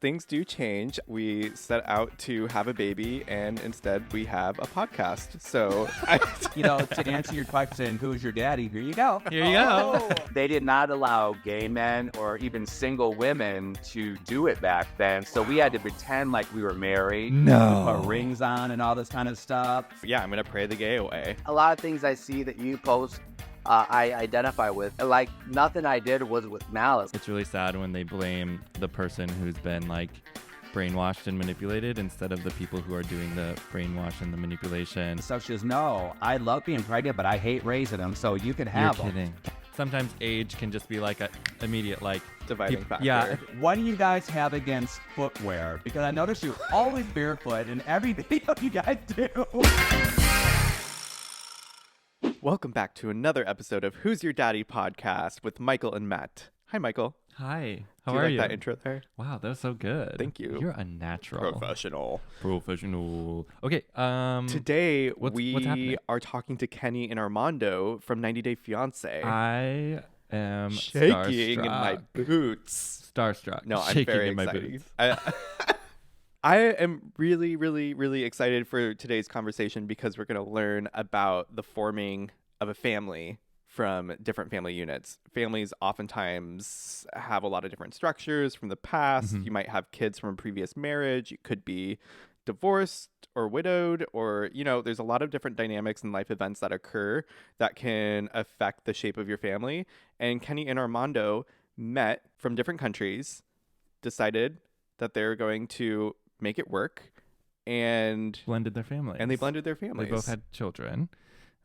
things do change. We set out to have a baby, and instead we have a podcast. So, to answer your question, who's your daddy? Here you go. Here you go. They did not allow gay men or even single women to do it back then. So we had to pretend like we were married. No. Put rings on and all this kind of stuff. yeah, I'm going to pray the gay away. A lot of things I see that you post, I identify with. Like, nothing I did was with malice. It's really sad when they blame the person who's been like brainwashed and manipulated instead of the people who are doing the brainwash and the manipulation. So she goes, no, I love being pregnant, but I hate raising them. So you can have You're them. kidding. Sometimes age can just be like a immediate like Dividing factor. Yeah. What do you guys have against footwear? Because I notice you're always barefoot in every video you guys do. Welcome back to another episode of Who's Your Daddy podcast with Michael and Matt. Hi, Michael. Hi. How Do you are like you? that intro there? Wow, that was so good. Thank you. You're a natural. Professional. Okay. Today, what's we happening? are talking to Kenny and Armando from 90 Day Fiancé. I am Shaking in my boots. Starstruck. No, I'm Shaking very in my excited. boots. I am really, really, really excited for today's conversation because we're going to learn about the forming of a family from different family units. Families oftentimes have a lot of different structures from the past. Mhm. You might have kids from a previous marriage. You could be divorced or widowed, or, there's a lot of different dynamics and life events that occur that can affect the shape of your family. And Kenny and Armando met from different countries, decided that they're going to make it work, and Blended their families. they blended their families. They both had children.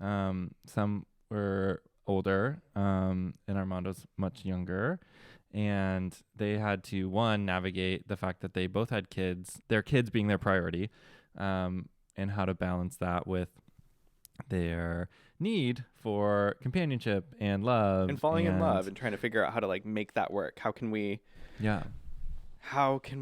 Some were older, and Armando's much younger. And they had to, one, navigate the fact that they both had kids, their kids being their priority, and how to balance that with their need for companionship and love. and falling in love and trying to figure out how to make that work. How can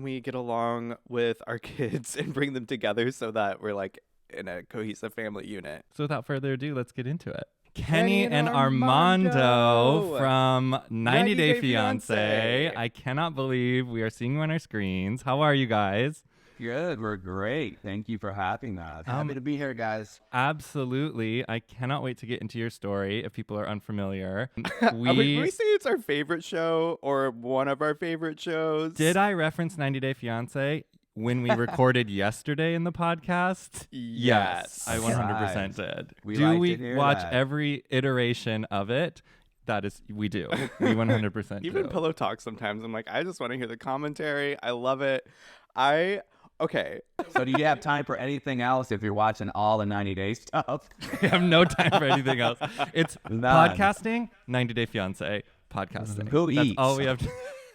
we get along with our kids and bring them together so that we're in a cohesive family unit? So without further ado, let's get into it. Kenny Kenny and and Armando Armando from 90 Day 90 Day Fiancé. Fiancé. I cannot believe we are seeing you on our screens. How are you guys? Good. We're great. Thank you for having us. Happy to be here, guys. Absolutely. I cannot wait to get into your story if people are unfamiliar. Would we say it's our favorite show or one of our favorite shows? Did I reference 90 Day Fiancé when we recorded yesterday in the podcast? Yes. I 100% did. We do like we to hear watch that. every iteration of it? That is, we do. We 100% Even do. Pillow Talk sometimes. I'm like, I just want to hear the commentary. I love it. Okay. So do you have time for anything else if you're watching all the 90 Day stuff? We have no time for anything else. It's None. podcasting, 90 Day Fiancé, podcasting. Who That's eats? all we have to.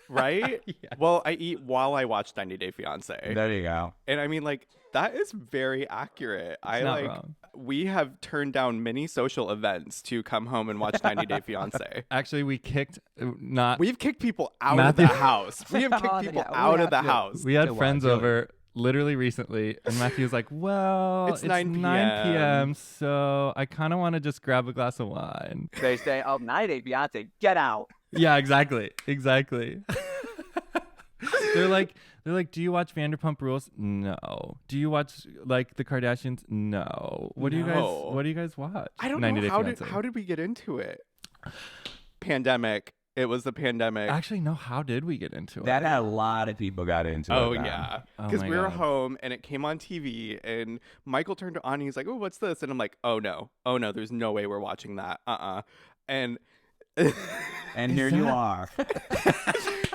Right? Well, I eat while I watch 90 Day Fiancé. There you go. And I mean, that is very accurate. not wrong. We have turned down many social events to come home and watch 90 Day Fiancé. Actually, we kicked, not. We've kicked people out Matthew- of the house. We have kicked Oh, people yeah, we out have of the to. house. We had to friends watch it. over literally recently, and Matthew was like, well, It's 9 p.m., so I kind of want to just grab a glass of wine. They say, oh, 90 Day Fiancé, get out. Yeah, exactly. They're like, do you watch Vanderpump Rules? No. Do you watch the Kardashians? No. What do you guys watch? I don't 90 know. Day How Fiancé. did we get into it? Pandemic. It was the pandemic. Actually, no. How did we get into it? That had a lot of people got into it. Oh, then. yeah. Oh Because my we were God. home and it came on TV and Michael turned it on and he's like, oh, what's this? And I'm like, oh, no. There's no way we're watching that. And And here you are.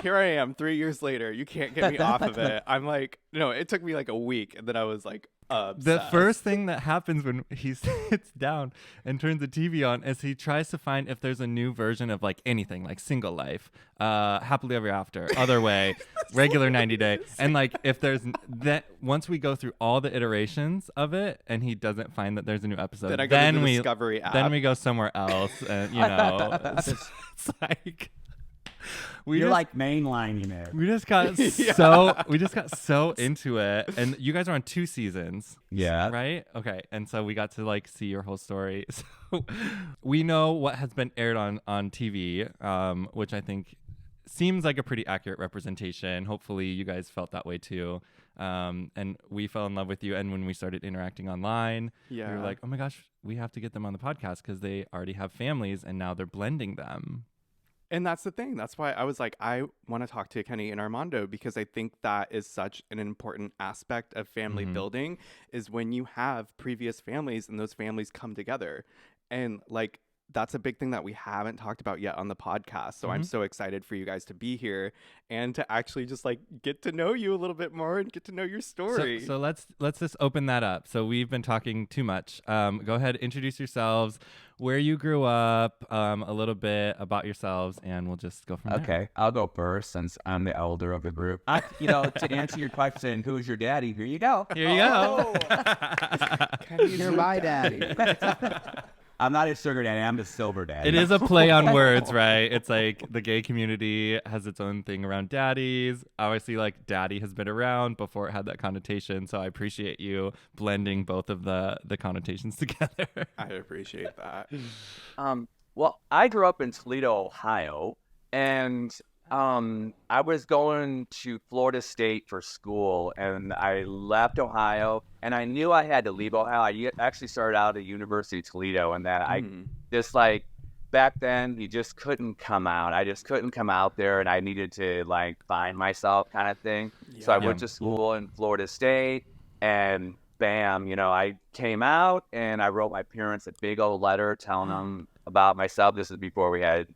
here I am 3 years later. You can't get me off of it. I'm like, no, it took me a week. And then I was like, The obsessed. first thing that happens when he sits down and turns the TV on is he tries to find if there's a new version of anything, like Single Life, Happily Ever After, Other Way, regular 90 Day. And if there's that, once we go through all the iterations of it and he doesn't find that there's a new episode, Then I go to the Discovery app. Then we go somewhere else. And, it's like... You're mainlining it. We just got so into it, and you guys are on 2 seasons. Yeah. Right? Okay. And so we got to see your whole story. So we know what has been aired on TV, which I think seems like a pretty accurate representation. Hopefully you guys felt that way too. And we fell in love with you. And when we started interacting online, we were like, oh my gosh, we have to get them on the podcast because they already have families and now they're blending them. And that's the thing. That's why I was like, I want to talk to Kenny and Armando, because I think that is such an important aspect of family building, is when you have previous families and those families come together. And like, that's a big thing that we haven't talked about yet on the podcast. So I'm so excited for you guys to be here and to actually just like get to know you a little bit more and get to know your story. So let's just open that up. So we've been talking too much. Go ahead, introduce yourselves, where you grew up, a little bit about yourselves, and we'll just go from there. Okay, I'll go first since I'm the elder of the group. To answer your question, who's your daddy? Here you go. Here you go. You're my daddy. I'm not a sugar daddy. I'm a silver daddy. It is a play on words, right? It's like the gay community has its own thing around daddies. Obviously, like daddy has been around before it had that connotation. So I appreciate you blending both of the connotations together. I appreciate that. Well, I grew up in Toledo, Ohio, and I was going to Florida State for school, and I left Ohio, and I knew I had to leave Ohio. I actually started out at University of Toledo, and that I just like back then you just couldn't come out. I just couldn't come out there, and I needed to like find myself, kind of thing. So I went to school in Florida State, and bam, I came out, and I wrote my parents a big old letter telling them about myself. This is before we had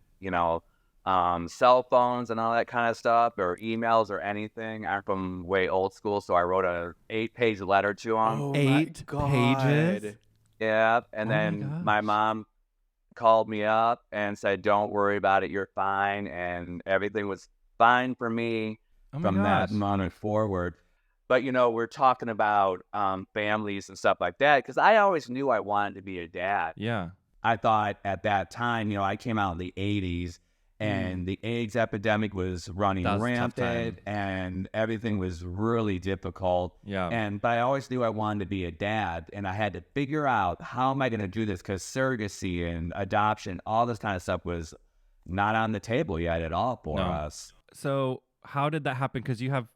cell phones and all that kind of stuff, or emails or anything. I'm from way old school, so I wrote a 8-page letter to them. Oh, 8 pages? Yeah, and then my mom called me up and said, "Don't worry about it, you're fine," and everything was fine for me from that moment forward. But we're talking about families and stuff like that, because I always knew I wanted to be a dad. Yeah. I thought at that time, I came out in the 80s, and the AIDS epidemic was running rampant, and everything was really difficult. Yeah. But I always knew I wanted to be a dad, and I had to figure out, how am I going to do this? Because surrogacy and adoption, all this kind of stuff was not on the table yet at all for us. So how did that happen? Because you have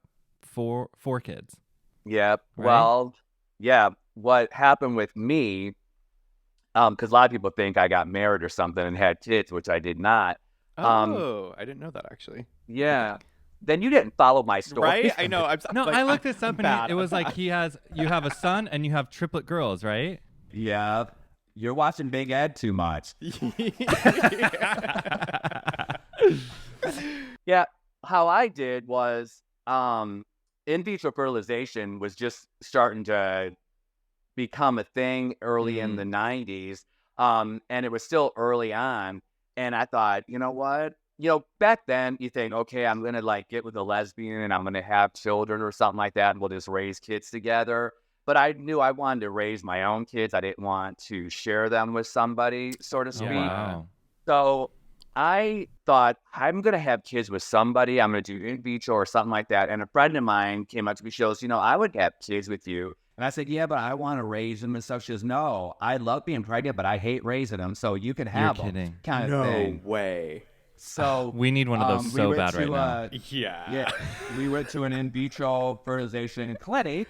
four kids. Yep. Right? Well, yeah. What happened with me, because a lot of people think I got married or something and had kids, which I did not. I didn't know that, actually. Yeah. Then you didn't follow my story. Right? I know. I looked this up, and it was like you have a son and you have triplet girls, right? Yeah. You're watching Big Ed too much. Yeah. How I did was in vitro fertilization was just starting to become a thing early in the 90s. And it was still early on. And I thought, you know what? Back then you think, okay, I'm going to like get with a lesbian and I'm going to have children or something like that, and we'll just raise kids together. But I knew I wanted to raise my own kids. I didn't want to share them with somebody, so to speak. Wow. So I thought, I'm going to have kids with somebody. I'm going to do in vitro or something like that. And a friend of mine came up to me, she goes, I would have kids with you. And I said, yeah, but I want to raise them and stuff. She goes, no, I love being pregnant, but I hate raising them. So you can have You're kidding. them, kind of thing. No way. So we need one of those so bad right now. Yeah. We went to an in vitro fertilization clinic,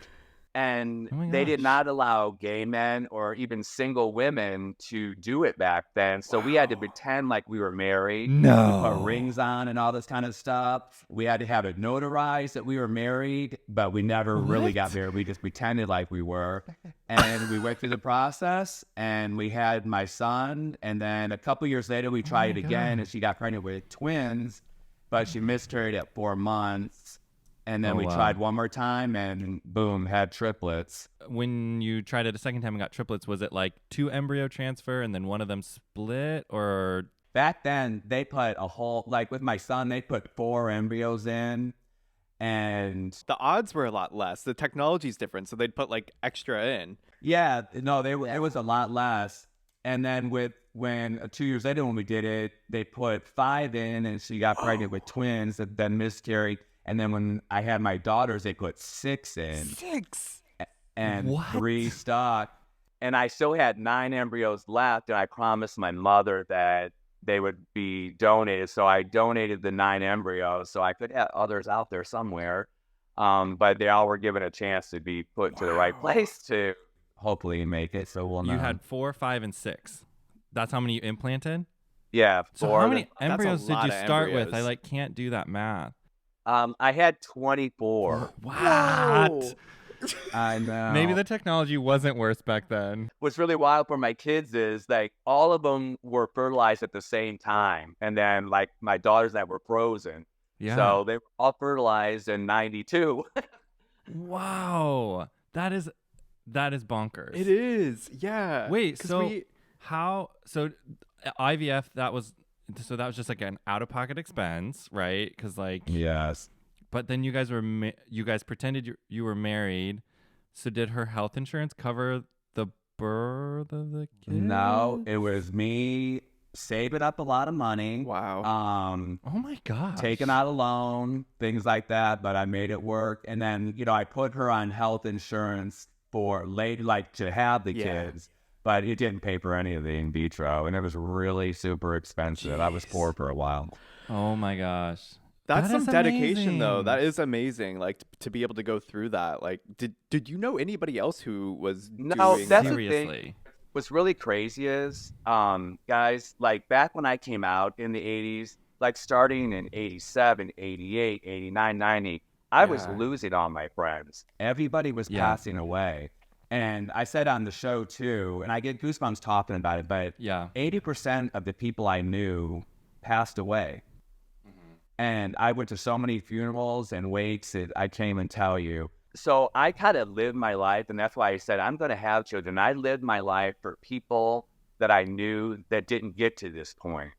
and they did gosh. not allow gay men or even single women to do it back then. So we had to pretend like we were married. No. We put rings on and all this kind of stuff. We had to have it notarized that we were married, but we never really got married. We just pretended like we were. And we went through the process, and we had my son. And then a couple years later, we tried it again, and she got pregnant with twins, but she miscarried at 4 months. And then we tried one more time, and boom, had triplets. When you tried it a second time and got triplets, was it like 2 embryo transfer and then one of them split, or? Back then, they put a whole, like with my son, they put 4 embryos in, and The odds were a lot less. The technology's different, so they'd put like extra in. yeah, no, it was a lot less. And then when 2 years later when we did it, they put 5 in, and she got pregnant with twins that then miscarried. And then when I had my daughters, they put 6 in. 6? And 3 stuck. And I still had 9 embryos left, and I promised my mother that they would be donated. So I donated the 9 embryos, so I could have others out there somewhere. But they all were given a chance to be put to the right place to hopefully make it. So we'll know. You had 4, 5, and 6. That's how many you implanted? Yeah. So for how the- many embryos did lot you of start with? I embryos. like can't do that math. I had 24. What? I know. Maybe the technology wasn't worse back then. What's really wild for my kids is like all of them were fertilized at the same time, and then like my daughters that were frozen. Yeah. So they were all fertilized in '92. Wow. That is bonkers. It is, yeah. Wait, 'Cause so IVF, that was just like an out-of-pocket expense, right? Because like, Yes. but then you guys pretended you were married. So did her health insurance cover the birth of the kid? No, it was me saving up a lot of money. Wow. Oh my gosh. Taking out a loan, things like that, but I made it work. And then, I put her on health insurance for later, like to have the kids, but it didn't pay for any of the in vitro, and it was really super expensive. I was poor for a while. Oh my gosh. That's That some is dedication, though. amazing. That is amazing. Like to be able to go through that. Like, did you know anybody else who was No, doing that's that? the thing. Seriously. What's really crazy is, guys, like back when I came out in the 80s, like starting in 87, 88, 89, 90, I was Yeah. losing all my friends. Everybody was Yeah. passing away. And I said on the show too, and I get goosebumps talking about it, but Yeah. 80% of the people I knew passed away. And I went to so many funerals and wakes that I can't even tell you. So I kind of lived my life, and that's why I said I'm going to have children. I lived my life for people that I knew that didn't get to this point.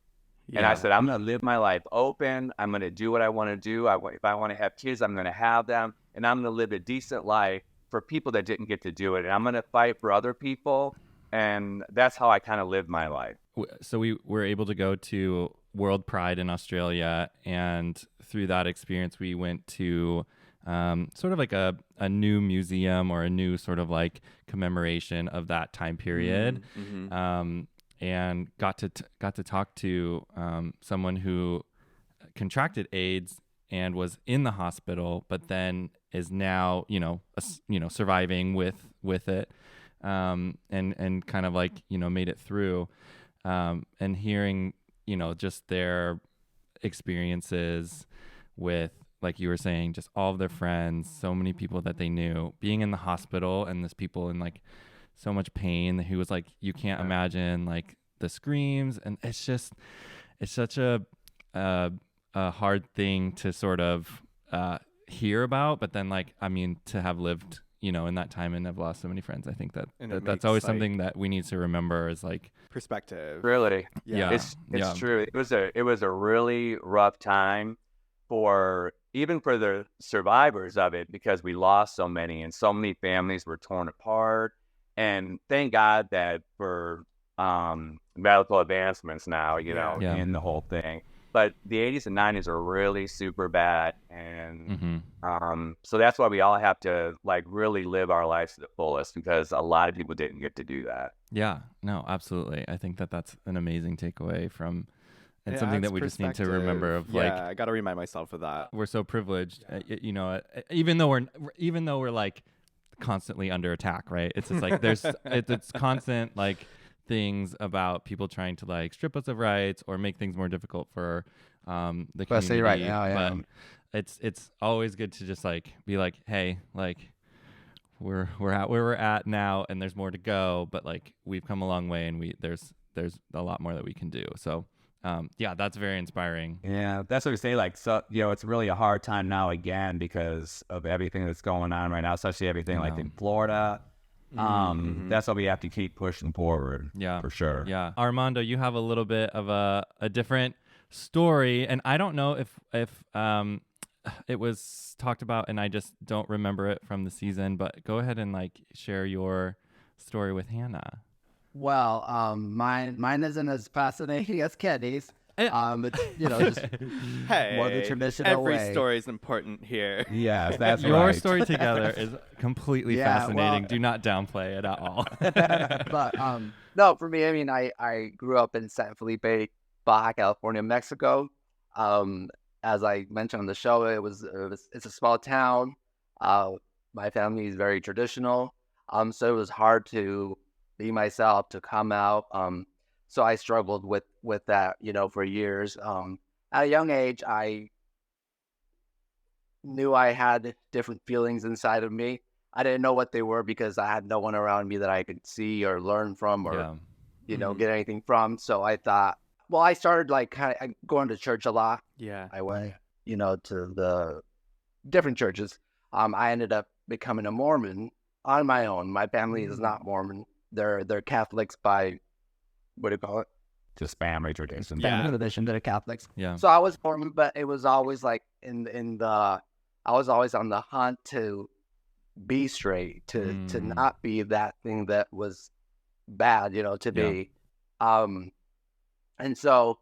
And I Yeah. said, I'm going to live my life open. I'm going to do what I want to do. If I want to have kids, I'm going to have them. And I'm going to live a decent life for people that didn't get to do it. And I'm going to fight for other people. And that's how I kind of lived my life. So we were able to go to World Pride in Australia, and through that experience, we went to sort of like a new museum or a new sort of like commemoration of that time period, and got to talk to someone who contracted AIDS and was in the hospital, but then is now surviving with it, and kind of like made it through, and hearing just their experiences with, like you were saying, just all of their friends, so many people that they knew being in the hospital, and this people in like so much pain. He was like, you can't imagine like the screams, and it's such a hard thing to sort of hear about, but then like, I mean, to have lived in that time and have lost so many friends, I think that And it that's makes, always like, something that we need to remember is like, perspective. Really. Yeah. It's Yeah. true. It was a really rough time even for the survivors of it, because we lost so many, and so many families were torn apart. And thank God that for medical advancements now, Yeah. in the whole thing. But the 80s and 90s are really super bad, and so that's why we all have to like really live our lives to the fullest, because a lot of people didn't get to do that. yeah, no, absolutely. I think that that's an amazing takeaway from, and It something that adds we just need to remember of, like, I got to remind myself of that. we're so privileged, even though we're like constantly under attack, right? It's just like there's it's constant like things about people trying to like strip us of rights or make things more difficult for the Especially community. right now, yeah. But it's always good to just like be like, hey, like we're at where we're at now, and there's more to go, but like we've come a long way, and there's a lot more that we can do. So yeah, that's very inspiring. Yeah, that's what we say. Like, so it's really a hard time now again because of everything that's going on right now, especially everything like in Florida. That's why we have to keep pushing forward. Yeah, for sure. Yeah, Armando, you have a little bit of a different story, and I don't know if it was talked about, and I just don't remember it from the season. But go ahead and like share your story with Hannah. Well, mine isn't as fascinating as Kenny's. It's just Hey, more the traditional every way. story is important here. Yes, that's Your right. story together is completely Yeah, fascinating. well- Do not downplay it at all. But no, for me, I mean, I grew up in San Felipe, Baja California, Mexico. As I mentioned on the show, it's a small town. My family is very traditional. So it was hard to be myself, to come out. So I struggled with that, for years. At a young age, I knew I had different feelings inside of me. I didn't know what they were because I had no one around me that I could see or learn from or, Yeah. get anything from. So I thought, well, I started like kind of going to church a lot. Yeah. I went, to the different churches. I ended up becoming a Mormon on my own. My family is not Mormon. They're Catholics by, what do you call it? Just family tradition. Yeah. Family tradition. They're Catholics. Yeah. So I was Mormon, but it was always like I was always on the hunt to be straight, to not be that thing that was bad, to be. And so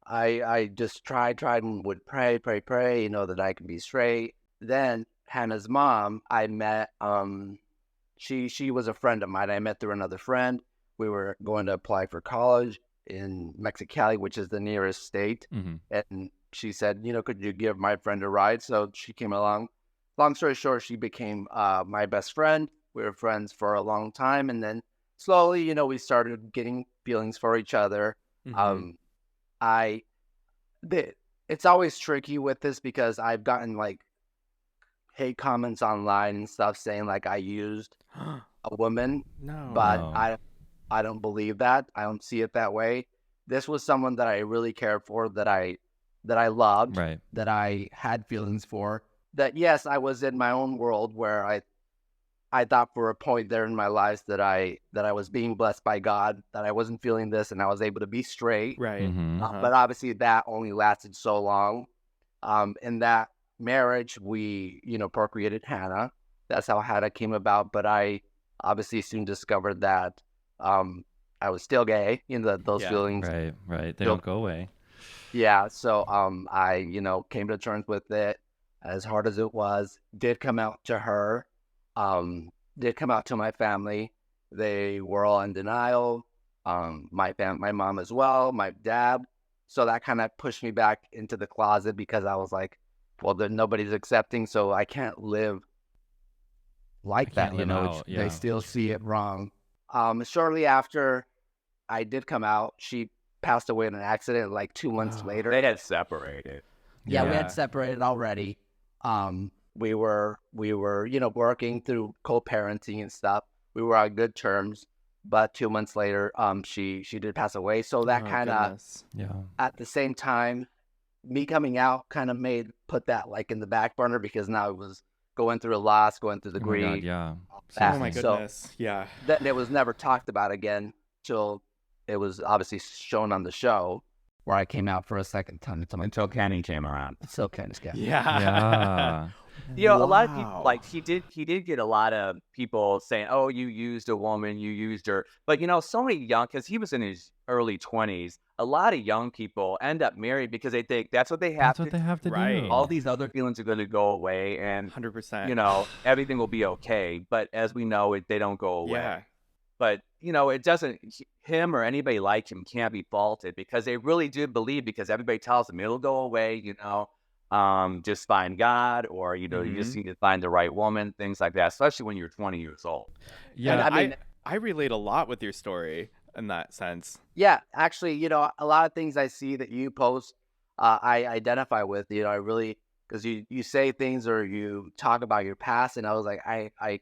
I just tried and would pray, that I could be straight. Then Hannah's mom, I met, she was a friend of mine. I met through another friend. We were going to apply for college in Mexicali, which is the nearest state. And she said, could you give my friend a ride? So she came along. Long story short, she became my best friend. We were friends for a long time. And then slowly, we started getting feelings for each other. It's always tricky with this because I've gotten like hate comments online and stuff saying like I used a woman, but No. I don't believe that. I don't see it that way. This was someone that I really cared for, that I loved, Right. that I had feelings for. That yes, I was in my own world where I thought for a point there in my life that I was being blessed by God, that I wasn't feeling this and I was able to be straight. Right. But obviously that only lasted so long. In that marriage, we, procreated Hannah. That's how Hannah came about. But I obviously soon discovered that I was still gay. Those feelings. Right. They don't go away. Yeah. So I, came to terms with it. As hard as it was, did come out to her, did come out to my family. They were all in denial. My mom as well, my dad. So that kind of pushed me back into the closet because I was like, well, then nobody's accepting, so I can't live like that. Can't live out, They still see it wrong. Shortly after I did come out, she passed away in an accident like 2 months later. They had separated. Yeah, we had separated already. We were, working through co-parenting and stuff. We were on good terms, but 2 months later, she did pass away. So that kind of, at the same time, me coming out kind of put that like in the back burner because now it was going through a loss, going through the grief. Yeah. Oh my goodness. So then it was never talked about again till it was obviously shown on the show where I came out for a second time. Until Kenny came around. So Kenny's got Yeah. A lot of people, like he did get a lot of people saying, "Oh, you used a woman, you used her." But so many young, because he was in his early 20s, a lot of young people end up married because they think that's what they have. That's what they have to Right. do. All these other feelings are going to go away, and 100%. everything will be okay. But as we know, they don't go away. Yeah. But it doesn't. Him or anybody like him can't be faulted because they really do believe, because everybody tells them it'll go away. Just find God, or you just need to find the right woman, things like that, especially when you're 20 years old. Yeah, and I relate a lot with your story in that sense. Yeah, actually, a lot of things I see that you post, I identify with. I really, because you say things or you talk about your past, and I was like, I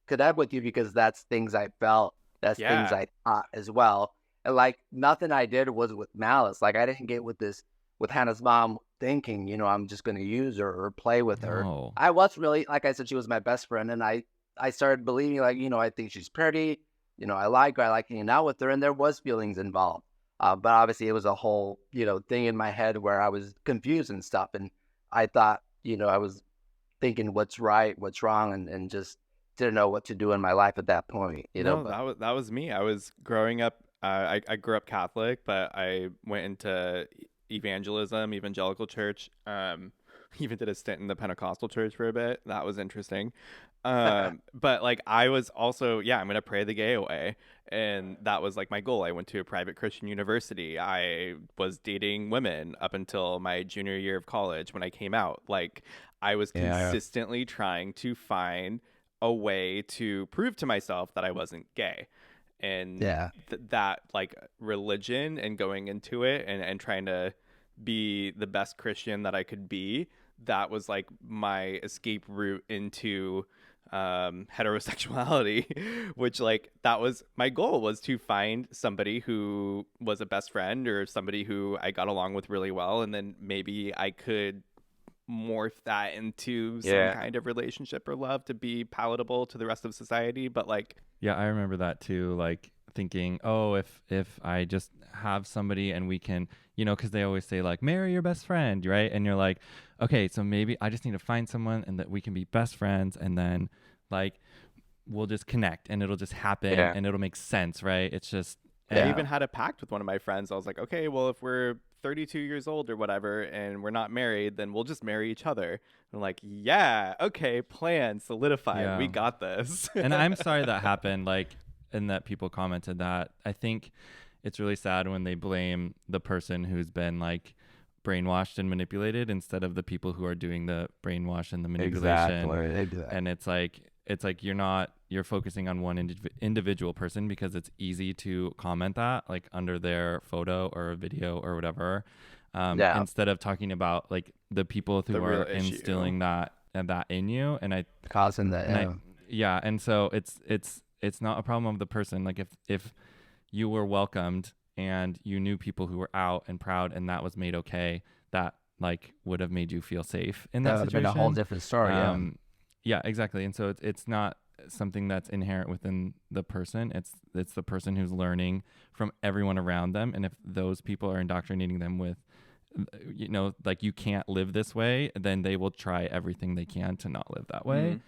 connect with you because that's things I felt, that's things I thought as well. And like nothing I did was with malice. Like I didn't get with Hannah's mom thinking, I'm just going to use her or play with her. No. I was really, like I said, she was my best friend. And I started believing like, I think she's pretty, I like her, I like hanging out with her. And there was feelings involved. But obviously it was a whole, thing in my head where I was confused and stuff. And I thought, I was thinking what's right, what's wrong, and just didn't know what to do in my life at that point, No, But that was me. I was growing up, I grew up Catholic, but I went into evangelical church even did a stint in the Pentecostal church for a bit. That was interesting. But like I was also, I'm going to pray the gay away. And that was like my goal. I went to a private Christian university. I was dating women up until my junior year of college when I came out. Like I was consistently trying to find a way to prove to myself that I wasn't gay. And that like religion and going into it and trying to be the best Christian that I could be, that was like my escape route into heterosexuality, which like that was my goal, was to find somebody who was a best friend or somebody who I got along with really well, and then maybe I could morph that into some kind of relationship or love to be palatable to the rest of society. But like, yeah, I remember that too, like thinking, oh, if I just have somebody and we can, you know, because they always say like marry your best friend, right? And you're like, okay, so maybe I just need to find someone and that we can be best friends, and then like we'll just connect and it'll just happen and it'll make sense, right? It's just I even had a pact with one of my friends. I was like, okay, well, if we're 32 years old or whatever and we're not married, then we'll just marry each other. And I'm like, yeah, okay, plan solidified. We got this. And I'm sorry that happened, like, and that people commented that. I think it's really sad when they blame the person who's been like brainwashed and manipulated instead of the people who are doing the brainwash and the manipulation. Exactly. They do that. And it's like you're focusing on one individual person because it's easy to comment that like under their photo or video or whatever, instead of talking about like the people who are instilling that in you, and I causing that. And so it's not a problem of the person. Like if you were welcomed and you knew people who were out and proud and that was made okay, that like would have made you feel safe in that situation. That would have been a whole different story. Yeah, exactly. And so it's not something that's inherent within the person. It's the person who's learning from everyone around them. And if those people are indoctrinating them with, you know, like you can't live this way, then they will try everything they can to not live that way.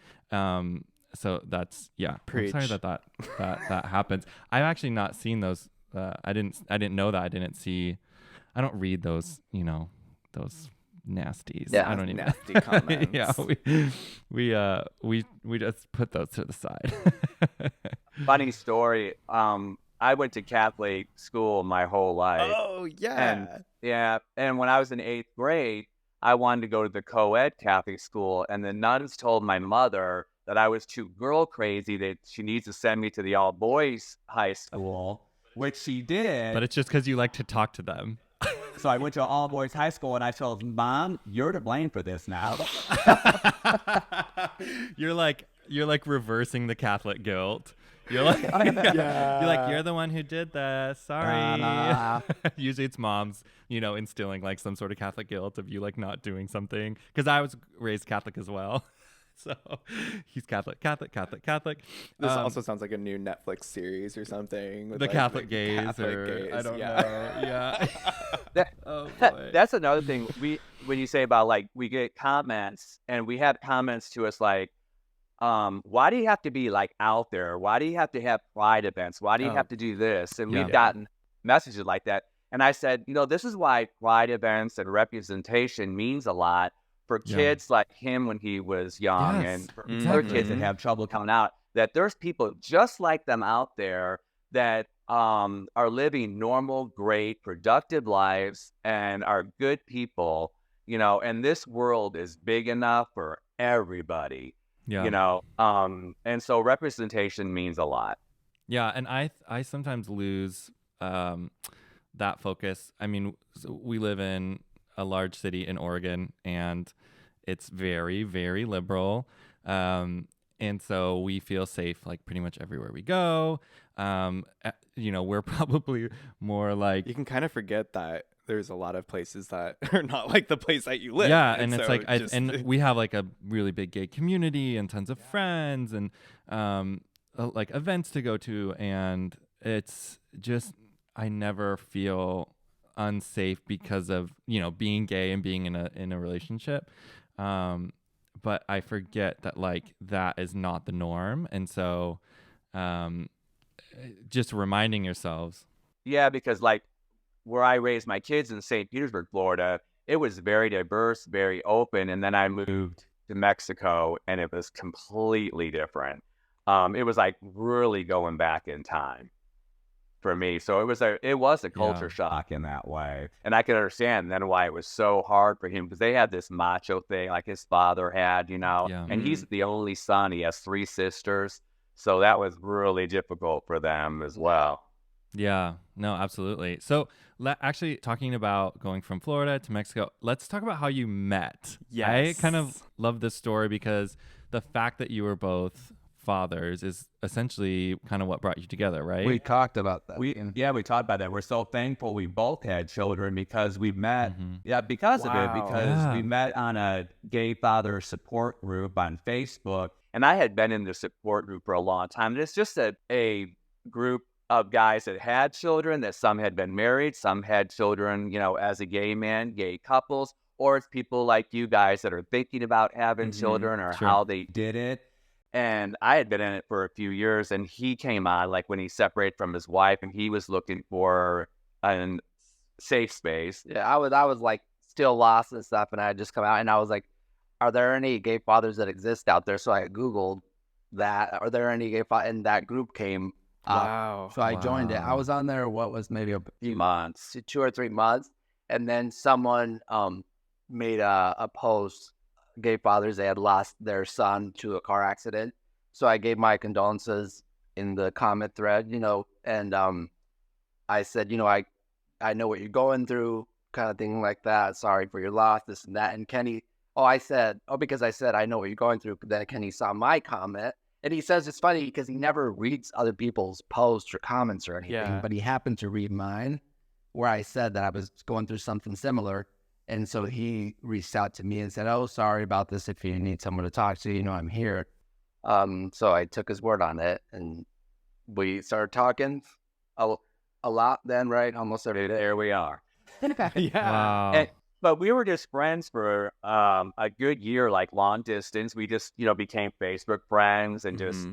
So that's Preach. I'm sorry that happens. I've actually not seen those. I didn't know that. I don't read those, you know, those nasties. Yeah, I don't even nasty comments. Yeah, we just put those to the side. Funny story. I went to Catholic school my whole life. Oh yeah. And when I was in 8th grade, I wanted to go to the co-ed Catholic school, and the nuns told my mother that I was too girl crazy, that she needs to send me to the all boys high school, which she did. But it's just because you like to talk to them. So I went to all boys high school, and I told Mom, "You're to blame for this now." You're like reversing the Catholic guilt. You're like, you're the one who did this. Sorry. Usually it's moms, you know, instilling like some sort of Catholic guilt of you like not doing something. Because I was raised Catholic as well. So he's Catholic. This also sounds like a new Netflix series or something. With the like, Catholic gays, I don't know. Yeah. Oh boy. That's another thing. When you say about like we get comments, and we have comments to us like, why do you have to be like out there? Why do you have to have pride events? Why do you have to do this? And we've gotten messages like that. And I said, you know, this is why pride events and representation means a lot for kids like him when he was young, and for other kids that have trouble coming out, that there's people just like them out there that are living normal, great, productive lives and are good people, you know, and this world is big enough for everybody, you know, and so representation means a lot. Yeah, and I sometimes lose that focus. I mean, we live in a large city in Oregon, and it's very, very liberal. And so we feel safe like pretty much everywhere we go. You know, we're probably more like... You can kind of forget that there's a lot of places that are not like the place that you live. Yeah, and it's so like... and we have like a really big gay community and tons of friends and like events to go to. And it's just... I never feel unsafe because of, you know, being gay and being in a relationship. But I forget that like that is not the norm. And so just reminding yourselves. Yeah, because like where I raised my kids in St. Petersburg, Florida, it was very diverse, very open. And then I moved to Mexico, and it was completely different. It was like really going back in time for me. So it was a culture shock in that way. And I can understand then why it was so hard for him, because they had this macho thing like his father had, Yeah. and he's the only son. He has 3 sisters. So that was really difficult for them as well. Yeah, no, absolutely. So, actually, talking about going from Florida to Mexico, let's talk about how you met. I kind of Yes. love this story because the fact that you were both fathers is essentially kind of what brought you together, right? We talked about that. We talked about that. We're so thankful we both had children because we met. Mhm. Yeah, because of it. Wow. Because Yeah. we met on a gay father support group on Facebook. And I had been in the support group for a long time. And it's just a group of guys that had children, that some had been married, some had children, as a gay man, gay couples, or it's people like you guys that are thinking about having children, or Sure. how they Did it? And I had been in it for a few years, and he came on like when he separated from his wife, and he was looking for a safe space. Yeah, I was like still lost and stuff, and I had just come out, and I was like, "Are there any gay fathers that exist out there?" So I Googled that. Are there any gay fathers? And that group came up. Wow. So I joined it. I Wow. was on there. What was maybe a Few months. 2 or 3 months, and then someone made a post. Gay fathers, they had lost their son to a car accident. So I gave my condolences in the comment thread, and I said, I know what you're going through, kind of thing like that. Sorry for your loss, this and that. And Kenny, because I said I know what you're going through. Then Kenny saw my comment, and he says it's funny because he never reads other people's posts or comments or anything, Yeah. but he happened to read mine, where I said that I was going through something similar. And so he reached out to me and said, "Oh, sorry about this. If you need someone to talk to, I'm here." So I took his word on it, and we started talking a lot then, right? Almost every day. There we are. Yeah. Wow. But we were just friends for a good year, like long distance. We just, became Facebook friends and just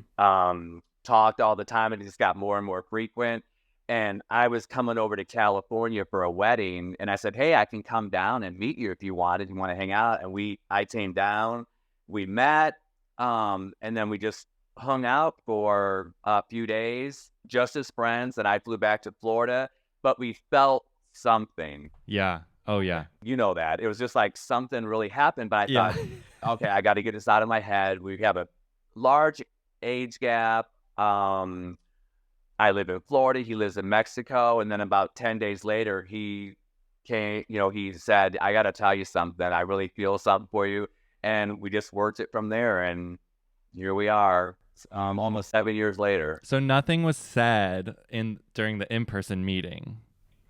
talked all the time, and it just got more and more frequent. And I was coming over to California for a wedding, and I said, "Hey, I can come down and meet you if you wanted. You want to hang out?" And I came down, we met, and then we just hung out for a few days, just as friends. And I flew back to Florida, but we felt something. Yeah. Oh, yeah. You know that. It was just like something really happened, but I Yeah. thought, okay, I got to get this out of my head. We have a large age gap. I live in Florida. He lives in Mexico. And then about 10 days later, he came, he said, "I got to tell you something. I really feel something for you." And we just worked it from there. And here we are, almost 7 years later. So nothing was said during the in-person meeting.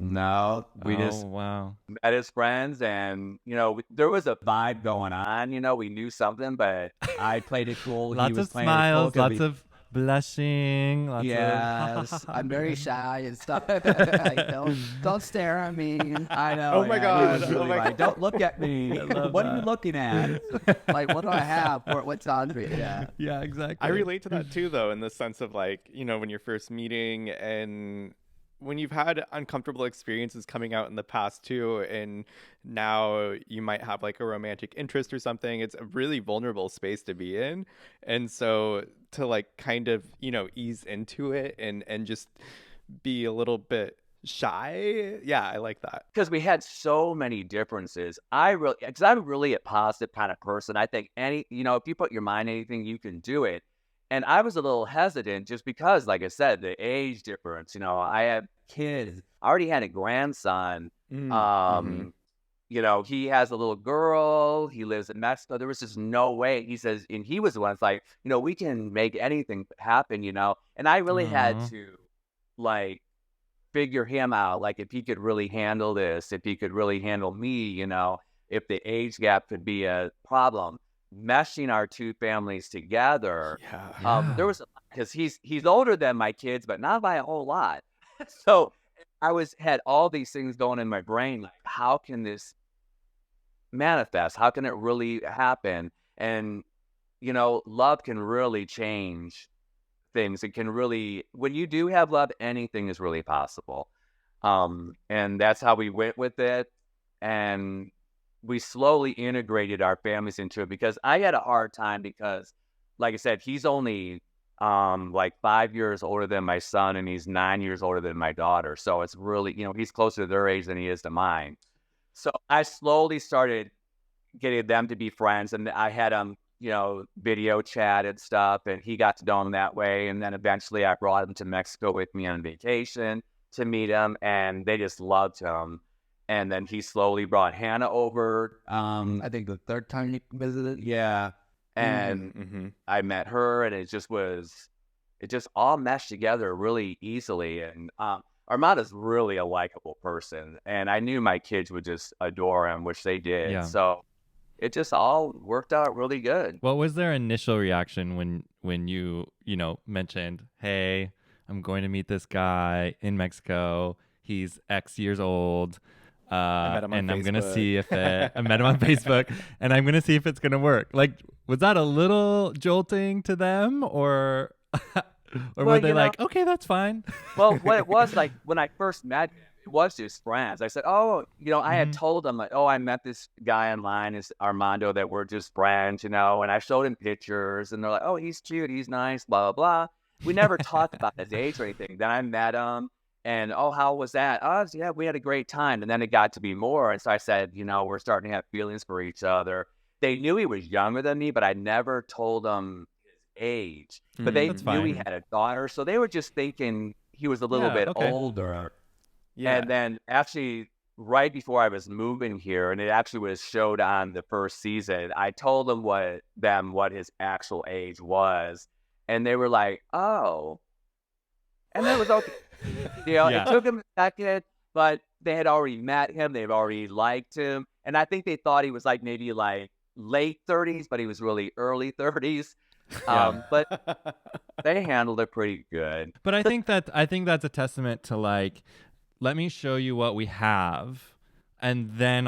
No, we just Wow. Met his friends, and, there was a vibe going on. We knew something, but I played it cool. Lots he was of playing it smiles, cool 'cause lots of blushing, lots Yes, of I'm very shy and stuff. Like, don't stare at me. I know. Oh my yeah, God, he was really oh my like, "Don't look at me. love What are you that. looking at?" Like, what do I have? What's on me? Yeah. Yeah, exactly. I relate to that too, though, in the sense of like, when you're first meeting and when you've had uncomfortable experiences coming out in the past too, and now you might have like a romantic interest or something, it's a really vulnerable space to be in. And so to like kind of, ease into it and just be a little bit shy. Yeah, I like that. because we had so many differences. Because I'm really a positive kind of person. I think if you put your mind on anything, you can do it. And I was a little hesitant just because, like I said, the age difference. I have kids. I already had a grandson. He has a little girl. He lives in Mexico. There was just no way. He says, and he was the one that's like, we can make anything happen, And I really had to, like, figure him out, like if he could really handle this, if he could really handle me, if the age gap could be a problem. Meshing our two families together, Yeah. there was because he's older than my kids, but not by a whole lot. So I had all these things going in my brain, like how can this manifest? How can it really happen? And love can really change things. It can really, when you do have love, anything is really possible. And that's how we went with it. And we slowly integrated our families into it because I had a hard time because, like I said, he's only like 5 years older than my son and he's 9 years older than my daughter. So it's really, he's closer to their age than he is to mine. So I slowly started getting them to be friends, and I had them, video chat and stuff, and he got to know him that way. And then eventually I brought him to Mexico with me on vacation to meet him, and they just loved him. And then he slowly brought Hannah over. I think the third time you visited. Yeah. And I met her, and it just all meshed together really easily. And Armando's really a likable person, and I knew my kids would just adore him, which they did. Yeah. So it just all worked out really good. What was their initial reaction when you mentioned, hey, I'm going to meet this guy in Mexico. He's X years old. I met him on and I'm going to Facebook. see if I met him on Facebook, and I'm going to see if it's going to work. Like, was that a little jolting to them, or were they like, okay, that's fine? Well, what it was like when I first met him, it was just friends. I said, I had told them, like, I met this guy online, it's Armando, that we're just friends, and I showed him pictures, and they're like, oh, he's cute, he's nice, blah, blah, blah. We never talked about his age or anything. Then I met him, and, how was that? Oh, yeah, we had a great time. And then it got to be more. And so I said, we're starting to have feelings for each other. They knew he was younger than me, but I never told them his age. But they knew he had a daughter, so they were just thinking he was a little bit older. Yeah. And then actually, right before I was moving here, and it actually was showed on the first season, I told them what his actual age was, and they were like, oh. And that was okay. It took him a second, but they had already met him. They've already liked him. And I think they thought he was like maybe like late 30s, but he was really early 30s. But they handled it pretty good. But I think that's a testament to, like, let me show you what we have, and then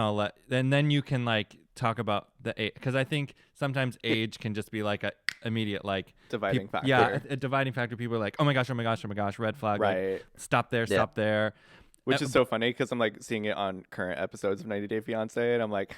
then you can, like, talk about the age, because I think sometimes age can just be like a immediate, like, dividing factor. Yeah, a dividing factor. People are like, oh my gosh, red flag. Right. Like, stop there. Which is so funny because I'm like seeing it on current episodes of 90 Day Fiancé, and I'm like,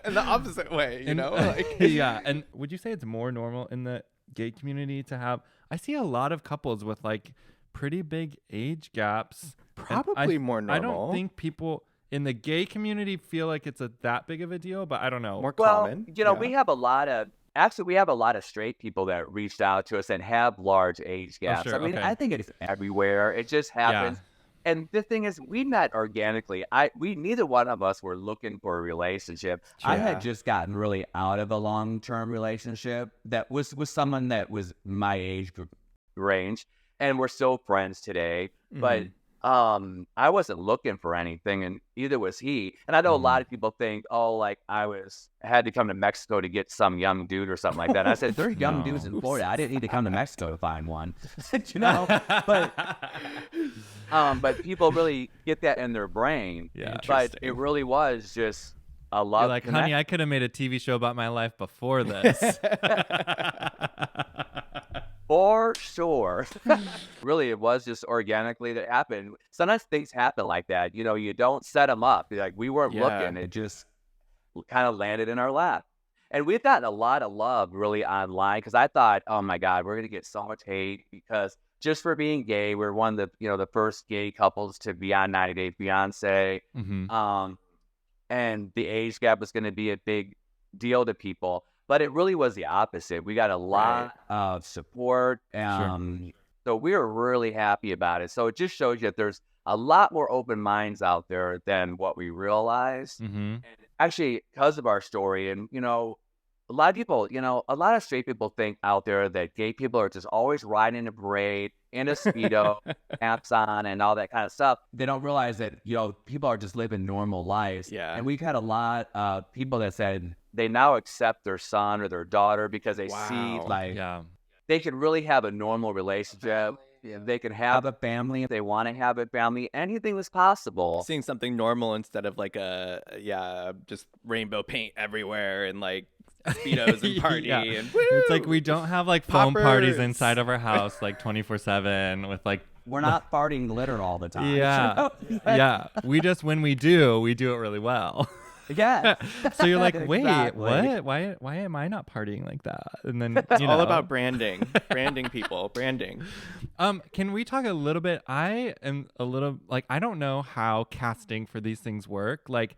in the opposite way, like. Yeah. And would you say it's more normal in the gay community to have? I see a lot of couples with, like, pretty big age gaps. Probably more normal. I don't think people in the gay community feel like it's that big of a deal, but I don't know. More common. We have a lot of straight people that reached out to us and have large age gaps. Oh, sure. I mean, Okay. I think it's everywhere. It just happens. Yeah. And the thing is, we met organically. We neither one of us were looking for a relationship. I had just gotten really out of a long-term relationship that was with someone that was my age group. Range, and we're still friends today. But I wasn't looking for anything, and either was he. And I know a lot of people think, like I had to come to Mexico to get some young dude or something like that. And I said, There's young dudes in Florida. I didn't need to come to Mexico to find one. But people really get that in their brain. Yeah. But it really was just a love. You're like, honey, I could have made a TV show about my life before this. For sure. Really, it was just organically that happened. Sometimes things happen like that. You don't set them up. Like, we weren't looking. It just kind of landed in our lap. And we've gotten a lot of love really online, because I thought, oh my God, we're going to get so much hate because just for being gay, we're one of the first gay couples to be on 90 Day Fiancé. And the age gap was going to be a big deal to people. But it really was the opposite. We got a lot of support. So we were really happy about it. So it just shows you that there's a lot more open minds out there than what we realized. And actually, because of our story, and, a lot of people, a lot of straight people think out there that gay people are just always riding a parade in a Speedo, hats on, and all that kind of stuff. They don't realize that, people are just living normal lives. Yeah. And we've had a lot of people that said, they now accept their son or their daughter because they see, like, they can really have a normal relationship. They can have a family if they want to have a family. Anything is possible. Seeing something normal instead of like just rainbow paint everywhere and like Speedos and party and woo! It's like we don't have like foam parties Poppers. inside of our house like 24/7 with like we're not farting glitter all the time. Yeah. Yeah. We just, when we do it really well. Yeah. So you're like, wait, Exactly. what? Why am I not partying like that? And then It's you all know. about branding. Branding, people. Branding. Can we talk a little bit? I am a little like, I don't know how casting for these things work. Like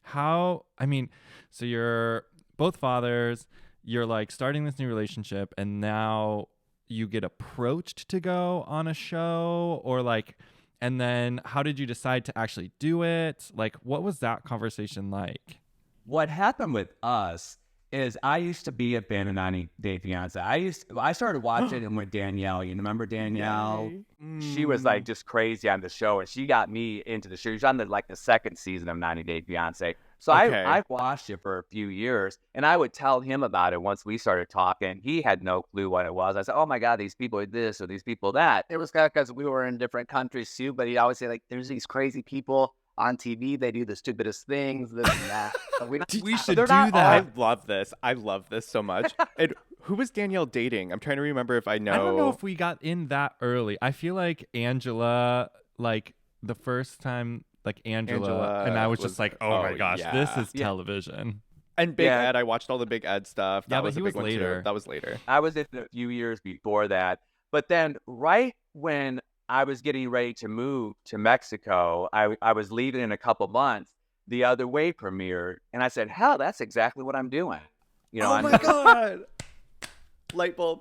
how, I mean, so you're both fathers, you're like starting this new relationship, and now you get approached to go on a show, or like, and then how did you decide to actually do it? Like, what was that conversation like? What happened with us is I used to be a fan of 90 Day Fiancé. I started watching it with Danielle. You remember Danielle? She was like just crazy on the show, and she got me into the show. She was on the second season of 90 Day Fiancé. So Okay. I watched it for a few years, and I would tell him about it once we started talking. He had no clue what it was. I said, "Oh my God, these people are this or these people that." It was kind of because we were in different countries too, but he'd always say, like, there's these crazy people on TV. They do the stupidest things, this and that. But We should They're do not that. I love this. I love this so much. And who was Danielle dating? I'm trying to remember if I know. I don't know if we got in that early. I feel like Angela, like the first time, like Angela and I was just like, oh my oh, gosh, yeah. this is Yeah. television. And Big Yeah. Ed, I watched all the Big Ed stuff. Yeah, That but was he a was big one, too. later. That was later. I was in a few years before that. But then right when I was getting ready to move to Mexico, I was leaving in a couple months. The Other Way premiered, and I said, hell, that's exactly what I'm doing. You know, Oh my God. Light bulb.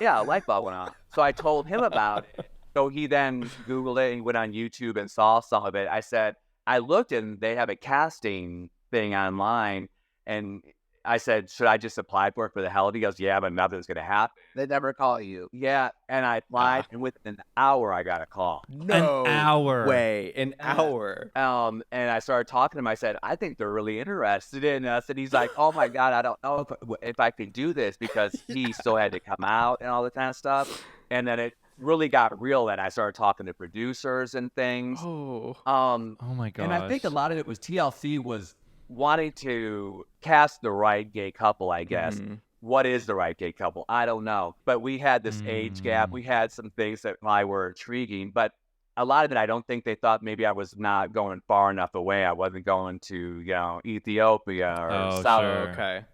yeah, a light bulb went on. So I told him about it. So he then Googled it and went on YouTube and saw some of it. I said, I looked and they have a casting thing online. And I said, should I just apply for it for the hell of it? He goes, yeah, but nothing's going to happen. they never call you. Yeah. And I applied, and within an hour, I got a call. No hour. way. An hour. And I started talking to him. I said, I think they're really interested in us. And he's like, oh my God, I don't know if I can do this, because he still had to come out and all that kind of stuff. And then it really got real that I started talking to producers and things. Oh. Oh my gosh. And I think a lot of it was TLC was Wanting to cast the right gay couple, I guess. Mhm. What is the right gay couple? I don't know. But we had this age gap. We had some things that I were intriguing, but a lot of it, I don't think they thought maybe I was not going far enough away. I wasn't going to, Ethiopia or Oh, South. sure. Okay.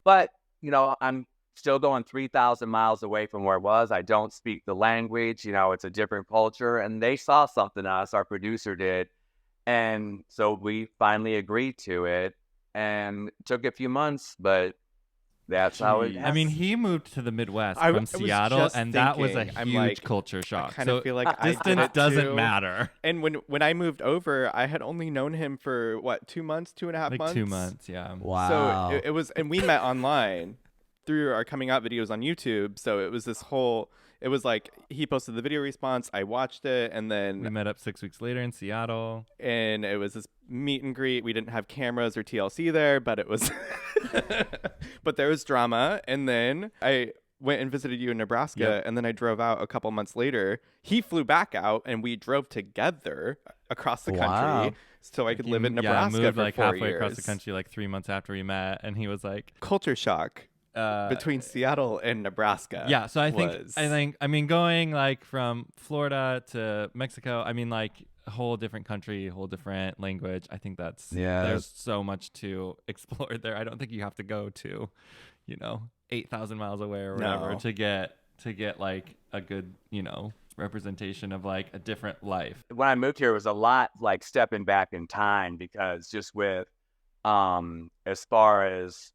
But, I'm still going 3,000 miles away from where I was. I don't speak the language. It's a different culture. And they saw something in us, our producer did. And so we finally agreed to it. And it took a few months, but that's how it Jeez. I mean, he moved to the Midwest I from was Seattle, just and that was a thinking, I'm huge like, culture shock. kind So of feel like I did distance it doesn't too. matter. And when I moved over, I had only known him for what, 2 months, 2.5 Like months? 2 months, yeah. wow. So it was, and we met online through our coming out videos on YouTube. So it was this whole, it was like he posted the video response, I watched it, and We then met up 6 weeks later in Seattle. and it was this meet and greet. We didn't have cameras or TLC there, but it was, but there was drama. And then I went and visited you in Nebraska, Yep. and then I drove out a couple months later. He flew back out, and we drove together across the Wow. country so I could He live in yeah, Nebraska moved for like 4 halfway years. across the country like 3 months after we met, and he was like, Culture shock uh, between Seattle and Nebraska. yeah. So I was- think, I mean, going like from Florida to Mexico, I mean, like a whole different country, whole different language. I think that's, Yeah, there's so much to explore there. I don't think you have to go to, 8,000 miles away or whatever No. to get like a good, representation of like a different life. when I moved here, it was a lot like stepping back in time, because just with as far as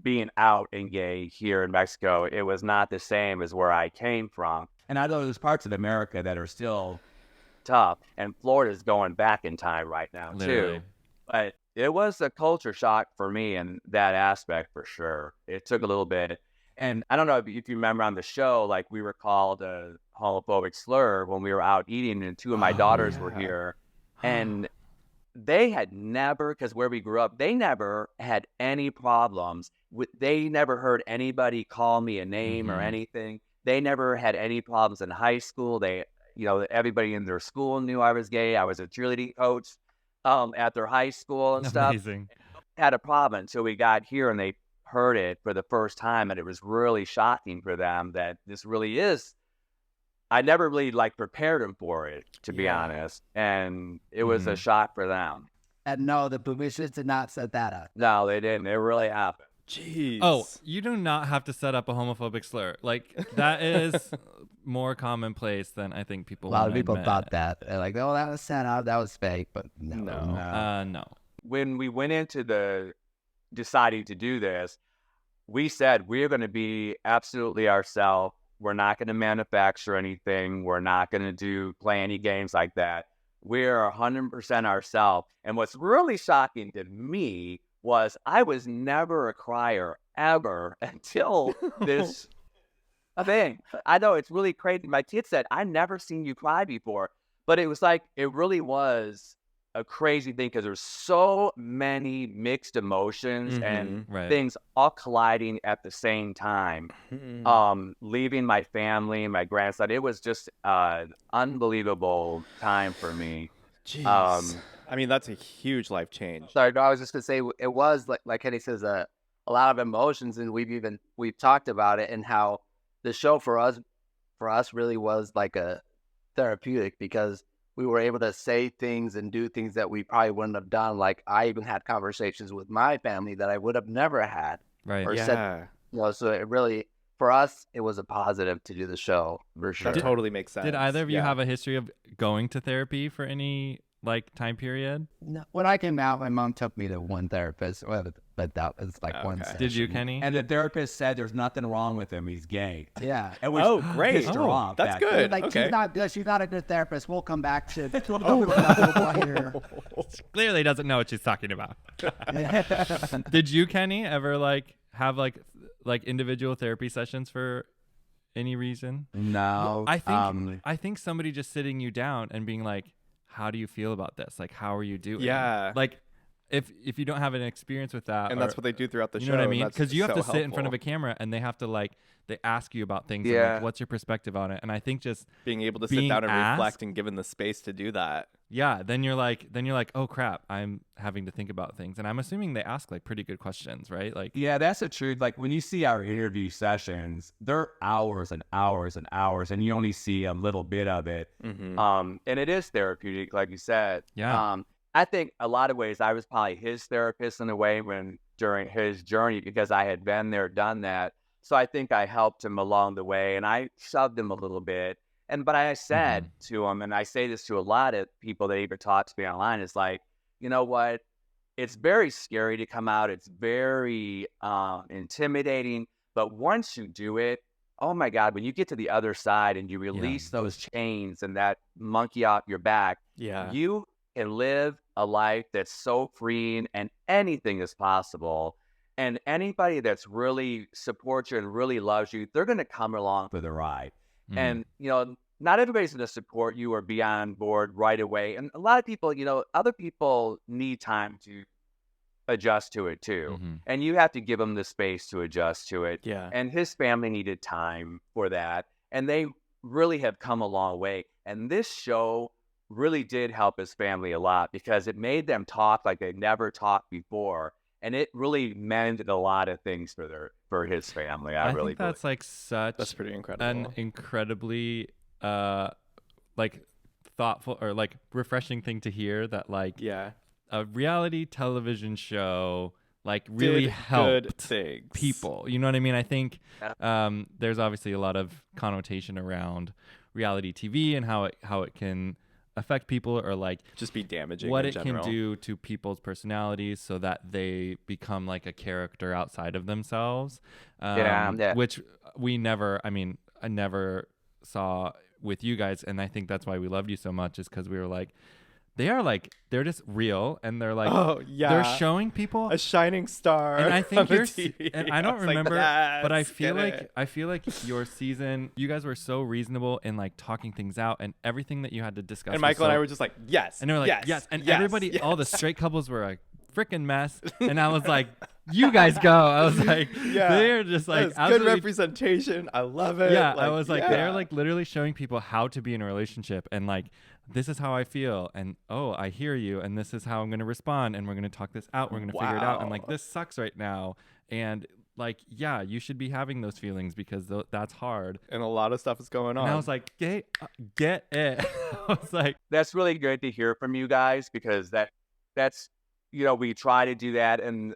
being out and gay here in Mexico, it was not the same as where I came from. And I know there's parts of America that are still Tough. And Florida's going back in time right now Literally. too. But it was a culture shock for me in that aspect for sure. It took a little bit. And I don't know if you remember on the show, like we were called a homophobic slur when we were out eating, and two of my daughters were yeah. here. And they had never, because where we grew up, they never had any problems. They never heard anybody call me a name or Mhm. anything. They never had any problems in high school. Everybody in their school knew I was gay. I was a cheerleading coach at their high school and stuff. Amazing. Had a problem until we got here and they heard it for the first time, and it was really shocking for them that this really is I never really like prepared them for it, to be honest. And it was a shock for them. And no, the publicists did not set that up. No, they didn't. It really happened. Jeez. Oh, you do not have to set up a homophobic slur. Like, that is more commonplace than I think people A lot of wanna people admit. thought that. They're like, oh, that was set up. That was fake. But no. No. When we went into deciding to do this, we said we're going to be absolutely ourselves. We're not going to manufacture anything. We're not going to play any games like that. We're 100% ourselves. And what's really shocking to me was I was never a crier ever until this thing. I know it's really crazy. My kid said, I never seen you cry before. But it was like, it really was a crazy thing because there's so many mixed emotions and things all colliding at the same time. Leaving my family, my grandson, it was just an unbelievable time for me. Jeez. I mean, that's a huge life change. Sorry, no, I was just gonna say it was like Kenny says, a lot of emotions, and we've talked about it and how the show for us really was like a therapeutic because we were able to say things and do things that we probably wouldn't have done. Like I even had conversations with my family that I would have never had. Right. Or said, so it really, for us, it was a positive to do the show for sure. That totally makes sense. Did either of you have a history of going to therapy for any time period? No, when I came out, my mom took me to one therapist, but that was like one session. Did you, Kenny? And the therapist said there's nothing wrong with him. He's gay. Yeah. And we great. pissed her off. That's back good. Like Okay. she's not a good therapist. We'll come back to Clearly doesn't know what she's talking about. Did you, Kenny, ever have individual therapy sessions for any reason? No. I think somebody just sitting you down and being like, how do you feel about this? Like, how are you doing? Yeah. Like, if you don't have an experience with that, And that's what they do throughout the you show. know what I mean? Because You have to sit in front of a camera and they have to they ask you about things. Yeah. And, what's your perspective on it? And I think just being able to sit being down and asked- reflect and given the space to do that. yeah, then you're like, oh crap, I'm having to think about things. And I'm assuming they ask pretty good questions, right? Like, Yeah, that's the truth. Like when you see our interview sessions, they're hours and hours and hours, and you only see a little bit of it. And it is therapeutic, like you said. Yeah. I think a lot of ways I was probably his therapist in a way during his journey because I had been there, done that. So I think I helped him along the way, and I shoved him a little bit. But I said to him, and I say this to a lot of people that even talk to me online, is like, you know what? It's very scary to come out. It's very intimidating. But once you do it, oh my God, when you get to the other side and you release those chains and that monkey off your back, you can live a life that's so freeing and anything is possible. And anybody that's really supports you and really loves you, they're going to come along for the ride. And, not everybody's going to support you or be on board right away. And a lot of people, other people need time to adjust to it too. And you have to give them the space to adjust to it. Yeah. And his family needed time for that. And they really have come a long way. And this show really did help his family a lot because it made them talk like they never talked before. And it really mended a lot of things for his family. I really think that's that's pretty incredible. an incredibly thoughtful or refreshing thing to hear that a reality television show really Did helped good things. people. You know what I mean? I think there's obviously a lot of connotation around reality TV and how it can affect people or just be damaging what in it general. can do to people's personalities so that they become a character outside of themselves. Which I never saw with you guys, and I think that's why we loved you so much, is because we were they're just real, and they're they're showing people a shining star. And I think on the TV. and I don't was remember, but I feel get it. your season, you guys were so reasonable in talking things out, and everything that you had to discuss. And Michael and I were just like, yes, and they were like, yes, and everybody, all the straight couples were a freaking mess, and I was like, you guys go. I was like, they're just That's good absolutely representation. I love it. Yeah, I was they're literally showing people how to be in a relationship, and this is how I feel, and I hear you, and this is how I'm going to respond, and we're going to talk this out. We're going to figure it out, and this sucks right now, and like, yeah, you should be having those feelings because that's hard. And a lot of stuff is going on. And I was like, get it. I was like, That's really good to hear from you guys because that's we try to do that and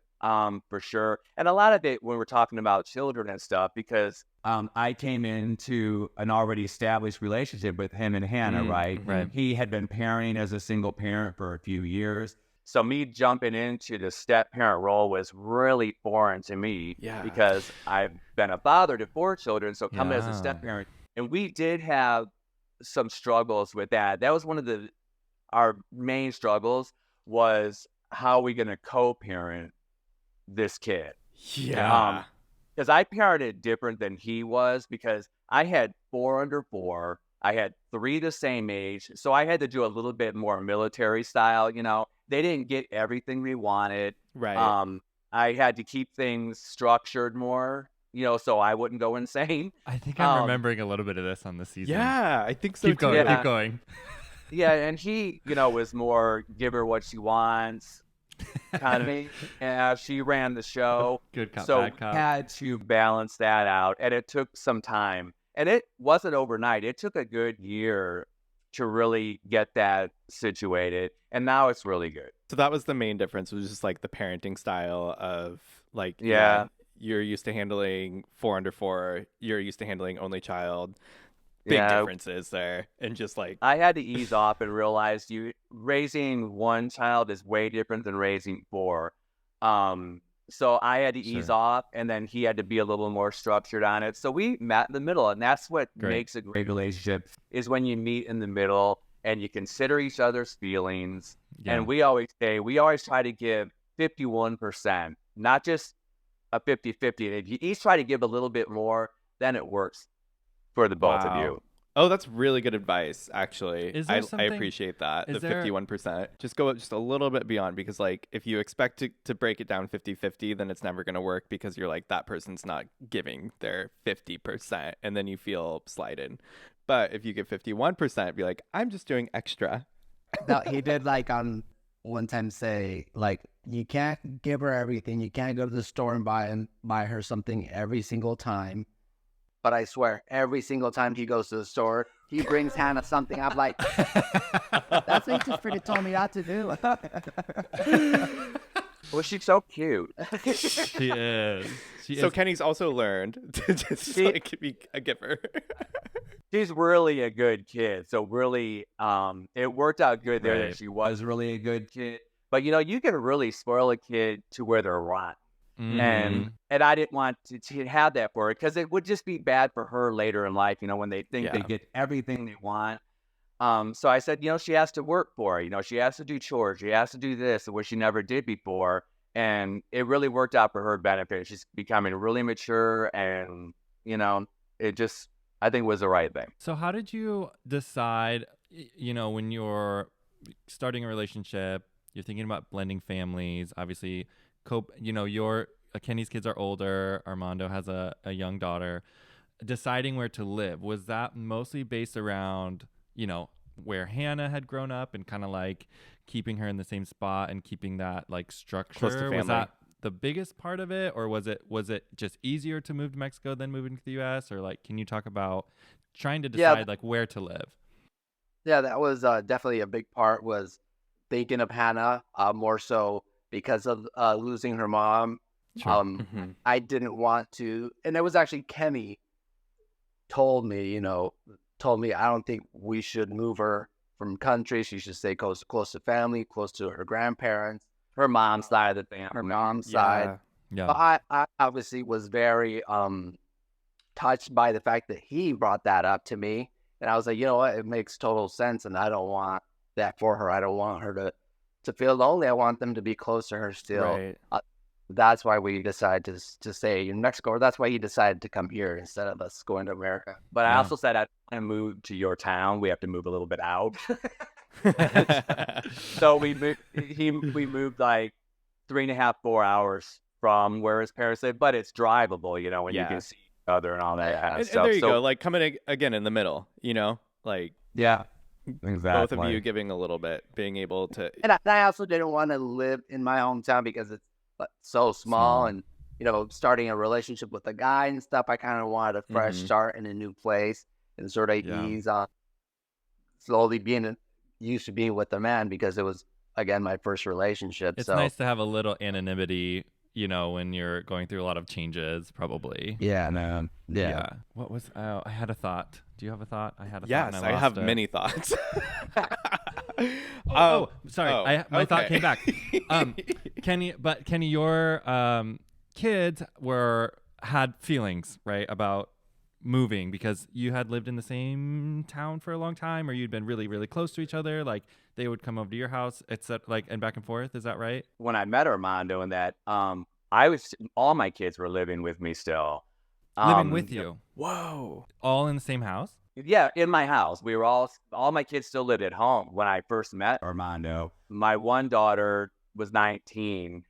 for sure. And a lot of it when we're talking about children and stuff because I came into an already established relationship with him and Hannah, right? right. He had been parenting as a single parent for a few years. so me jumping into the step parent role was really foreign to me Yeah. because I've been a father to 4 children. So coming as a Yeah. step parent, and we did have some struggles with that. That was one of our main struggles was how are we going to co-parent this kid? Yeah. Because I parented different than he was because I had 4 under 4. I had 3 the same age. So I had to do a little bit more military style, They didn't get everything we wanted. Right. I had to keep things structured more, so I wouldn't go insane. I think I'm remembering a little bit of this on the season. Yeah, I think so Keep going. too. Yeah. Keep going. Yeah, and he, was more give her what she wants kind of thing. And she ran the show. Good cop, So bad cop. had to balance that out, and it took some time. And it wasn't overnight. It took a good year to really get that situated, and now it's really good. So that was the main difference, was just like the parenting style of like, Yeah. you're used to handling 4 under 4, you're used to handling only child. Big Yeah. differences there. And just like, I had to ease off and realize raising 1 child is way different than raising 4. So I had to ease Sure. off, and then he had to be a little more structured on it. So we met in the middle, and that's what Great. makes a great relationship is when you meet in the middle and you consider each other's feelings. Yeah. And we always try to give 51%, not just a 50-50. If you each try to give a little bit more, then it works for the both of wow. you. Oh, that's really good advice, actually. Is there I something- appreciate that. is The there- 51%. Just go just a little bit beyond, because like if you expect to break it down 50-50, then it's never going to work, because you're like, that person's not giving their 50%, and then you feel slighted. But if you give 51%, be like, I'm just doing extra. That he did like one time say like, you can't give her everything. You can't go to the store and buy her something every single time. But I swear, every single time he goes to the store, he brings Hannah something. I'm like, That's what he just freaking told me not to do. Well, she's so cute. She is. She So is. Kenny's also learned to just She- like be a giver. She's really a good kid. So really, it worked out good there Right. that she was really a good kid. But you can really spoil a kid to where they're rotten. Mhm. And I didn't want to have that for her, because it would just be bad for her later in life, when they think they Yeah. get everything they want. So I said, she has to work for it. She has to do chores. She has to do this, which she never did before. And it really worked out for her benefit. She's becoming really mature, and, it just, I think, was the right thing. So how did you decide, when you're starting a relationship, you're thinking about blending families, obviously, Kenny's kids are older, Armando has a young daughter, deciding where to live, was that mostly based around, where Hannah had grown up and kind of like keeping her in the same spot and keeping that like structure? Close to Was family. that the biggest part of it, or was it just easier to move to Mexico than moving to the US? Or like, can you talk about trying to Yeah. decide like where to live? yeah, that was definitely a big part, was thinking of Hannah, more so because of losing her mom. Mhm. I didn't want to, and it was actually Kenny told me, I don't think we should move her from country. She should stay close to family, close to her grandparents, Her mom's side of the family. her mom's side. Yeah. Yeah. But I obviously was very touched by the fact that he brought that up to me, and I was like, you know what, it makes total sense, and I don't want that for her. I don't want her to feel lonely. I want them to be close to her still. Right. That's why we decided to stay in Mexico, or that's why he decided to come here instead of us going to America. But I Yeah. also said I want to move to your town. We have to move a little bit out. So we moved like 3.5, 4 hours from where his parents live, but it's drivable, and you Yeah. can see each other and all that kind of And stuff. there you So go, like coming again in the middle, like Yeah, both of you giving a little bit, being able to. And I also didn't want to live in my hometown because it's so small, Small. and starting a relationship with a guy and stuff. I kind of wanted a fresh Mhm. start in a new place and sort of Yeah. ease on slowly being used to being with a man because it was, again, my first relationship. It's So nice to have a little anonymity, when you're going through a lot of changes, probably. Yeah, no, yeah. Yeah. What was? Oh, I had a thought. Do you have a thought? I had a thought Yes, and I I have lost it. many thoughts. Sorry. oh, My thought okay. came back. Kenny, your kids had feelings, right, about moving because you had lived in the same town for a long time, or you'd been really, really close to each other. Like they would come over to your house, and back and forth. Is that right? When I met Armando and that, all my kids were living with me still. Living with you, Whoa. all in the same house. Yeah, in my house. We were all my kids still lived at home when I first met Armando. my one daughter was 19,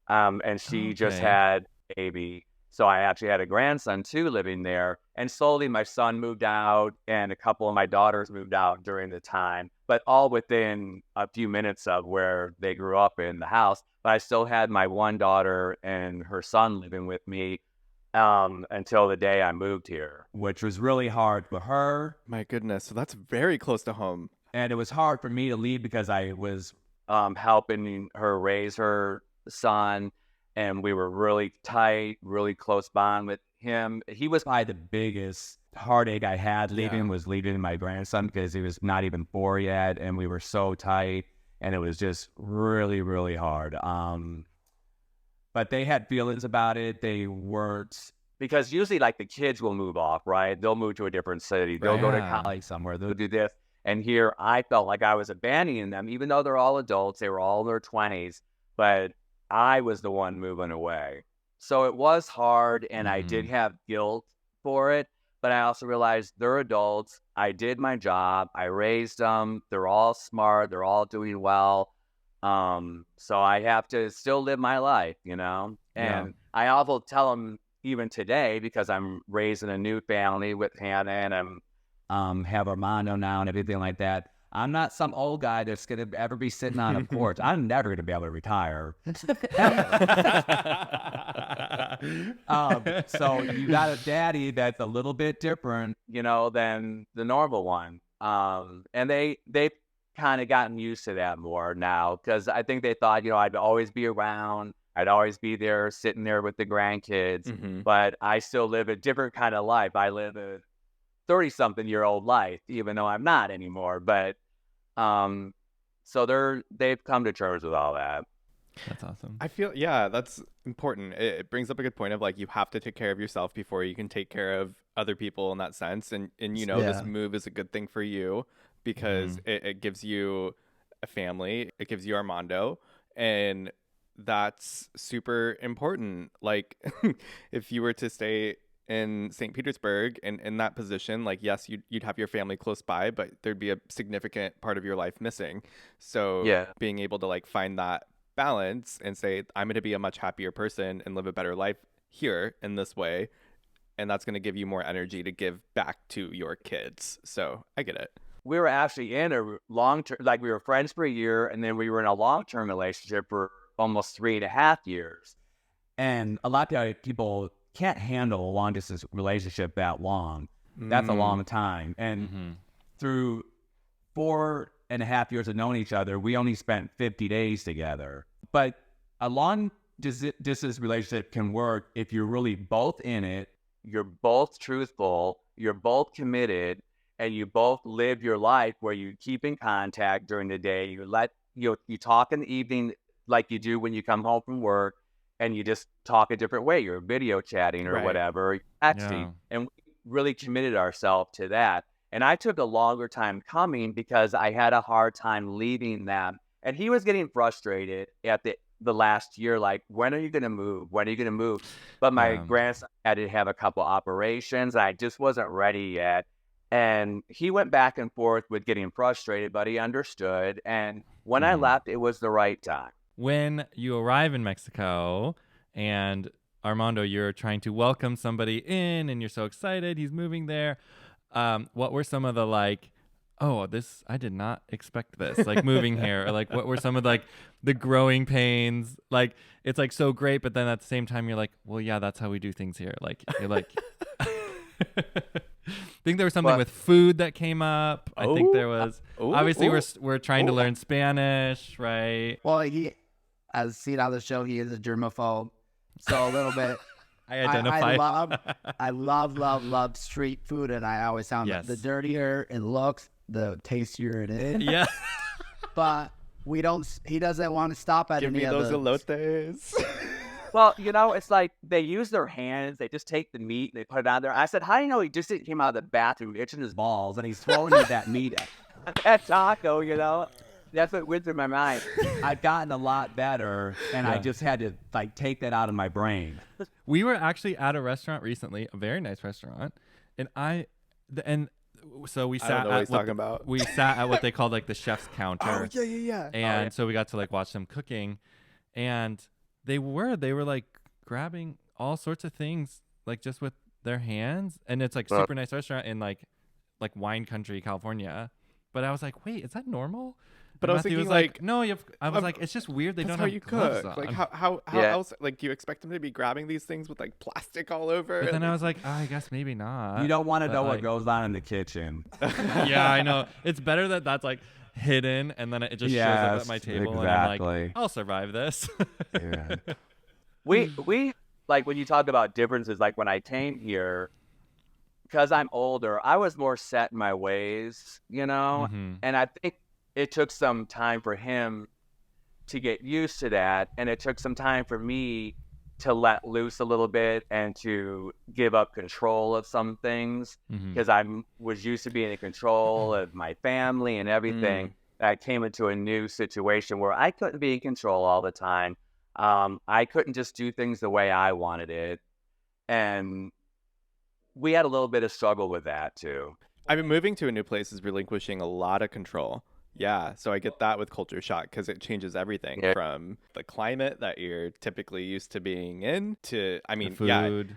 and she just Okay. had a baby. So I actually had a grandson too living there. And slowly my son moved out and a couple of my daughters moved out during the time, but all within a few minutes of where they grew up in the house. But I still had my one daughter and her son living with me until the day I moved here. Which was really hard for her. My goodness. So that's very close to home. And it was hard for me to leave because I was helping her raise her son, and we were really tight, really close bond with him. He was probably the biggest heartache I had leaving Yeah. was leaving my grandson because he was not even 4 yet, and we were so tight, and it was just really, really hard. But they had feelings about it. They weren't because usually like the kids will move off, right? They'll move to a different city. They'll go to Yeah. college somewhere. they'll do this. And here I felt like I was abandoning them, even though they're all adults. They were all in their 20s, but I was the one moving away. So it was hard, and I did have guilt for it. But I also realized they're adults. I did my job. I raised them. They're all smart. They're all doing well. So I have to still live my life, And Yeah. I also tell them even today because I'm raising a new family with Hannah, and I'm have Armando now and everything like that. I'm not some old guy that's going to ever be sitting on a porch. I'm never going to be able to retire. So you got a daddy that's a little bit different. than the normal one. And they've kind of gotten used to that more now because I think they thought, I'd always be around. I'd always be there, sitting there with the grandkids. Mhm. But I still live a different kind of life. I live a 30-something-year-old life, even though I'm not anymore. But so they've come to terms with all that. That's awesome. I feel, yeah, that's important. It brings up a good point of like you have to take care of yourself before you can take care of other people in that sense. And this Yeah. move is a good thing for you because it gives you a family. It gives you Armando, and that's super important. Like if you were to stay in St. Petersburg and in that position, like yes, you'd have your family close by, but there'd be a significant part of your life missing. So Yeah. being able to like find that balance and say I'm going to be a much happier person and live a better life here in this way, and that's going to give you more energy to give back to your kids. So I get it. We were actually in a long-term, like we were friends for a year, and then we were in a long-term relationship for almost 3.5 years. And a lot of people can't handle a long distance relationship that long. That's a long time. And through 4.5 years of knowing each other, we only spent 50 days together. But a long distance relationship can work if you're really both in it, You're both truthful, you're both committed, and you both live your life where you keep in contact during the day. You talk in the evening like you do when you come home from work, and you just talk a different way. You're video chatting or Right. whatever, texting. Yeah. And we really committed ourselves to that. And I took a longer time coming because I had a hard time leaving them. And he was getting frustrated at the last year, like, when are you going to move? When are you going to move? But my Yeah. grandson had to have a couple operations. I just wasn't ready yet. And he went back and forth with getting frustrated, but he understood. And when I left, it was the right time. When you arrive in Mexico and Armando, you're trying to welcome somebody in and you're so excited, he's moving there. What were some of the oh, I did not expect this, like moving here, or like what were some of like the growing pains? Like it's like so great, but then at the same time you're like, well, yeah, that's how we do things here. Like you're like, I think there was something with food that came up. I think there was obviously we're trying to learn Spanish, right? Well, as seen on the show, he is a germaphobe, so a little bit. I identify. I love street food, and I always found that the dirtier it looks, the tastier it is. Yeah. But he doesn't want to stop at Give any me of those those. elotes. Well, it's like they use their hands. They just take the meat and they put it on there. I said, how do you know he just came out of the bathroom itching his balls and he's throwing you that meat at that taco, That's what went through my mind. I've gotten a lot better, and I just had to like take that out of my brain. We were actually at a restaurant recently, a very nice restaurant, so we sat we sat at what they called like the chef's counter. Oh yeah. And so we got to like watch them cooking, and they were like grabbing all sorts of things like just with their hands, and it's like super nice restaurant in like wine country, California. But I was like, wait, is that normal? But I was thinking like, no, I was like, it's just weird. They that's don't how have you gloves cook. on. Like how else? Like, do you expect them to be grabbing these things with like plastic all over? But then I was like, I guess maybe not. You don't want to know like, what goes on in the kitchen. Yeah, I know. It's better that that's like hidden, and then it just shows up at my table, and I'm like, I'll survive this. Yeah. We like when you talk about differences, like when I came here, because I'm older, I was more set in my ways, Mm-hmm. and I think it took some time for him to get used to that, and it took some time for me to let loose a little bit and to give up control of some things, because I was used to being in control of my family and everything. I came into a new situation where I couldn't be in control all the time. I couldn't just do things the way I wanted it, and we had a little bit of struggle with that too. I mean, moving to a new place is relinquishing a lot of control. Yeah, so I get that with culture shock because it changes everything from the climate that you're typically used to being in to, I mean,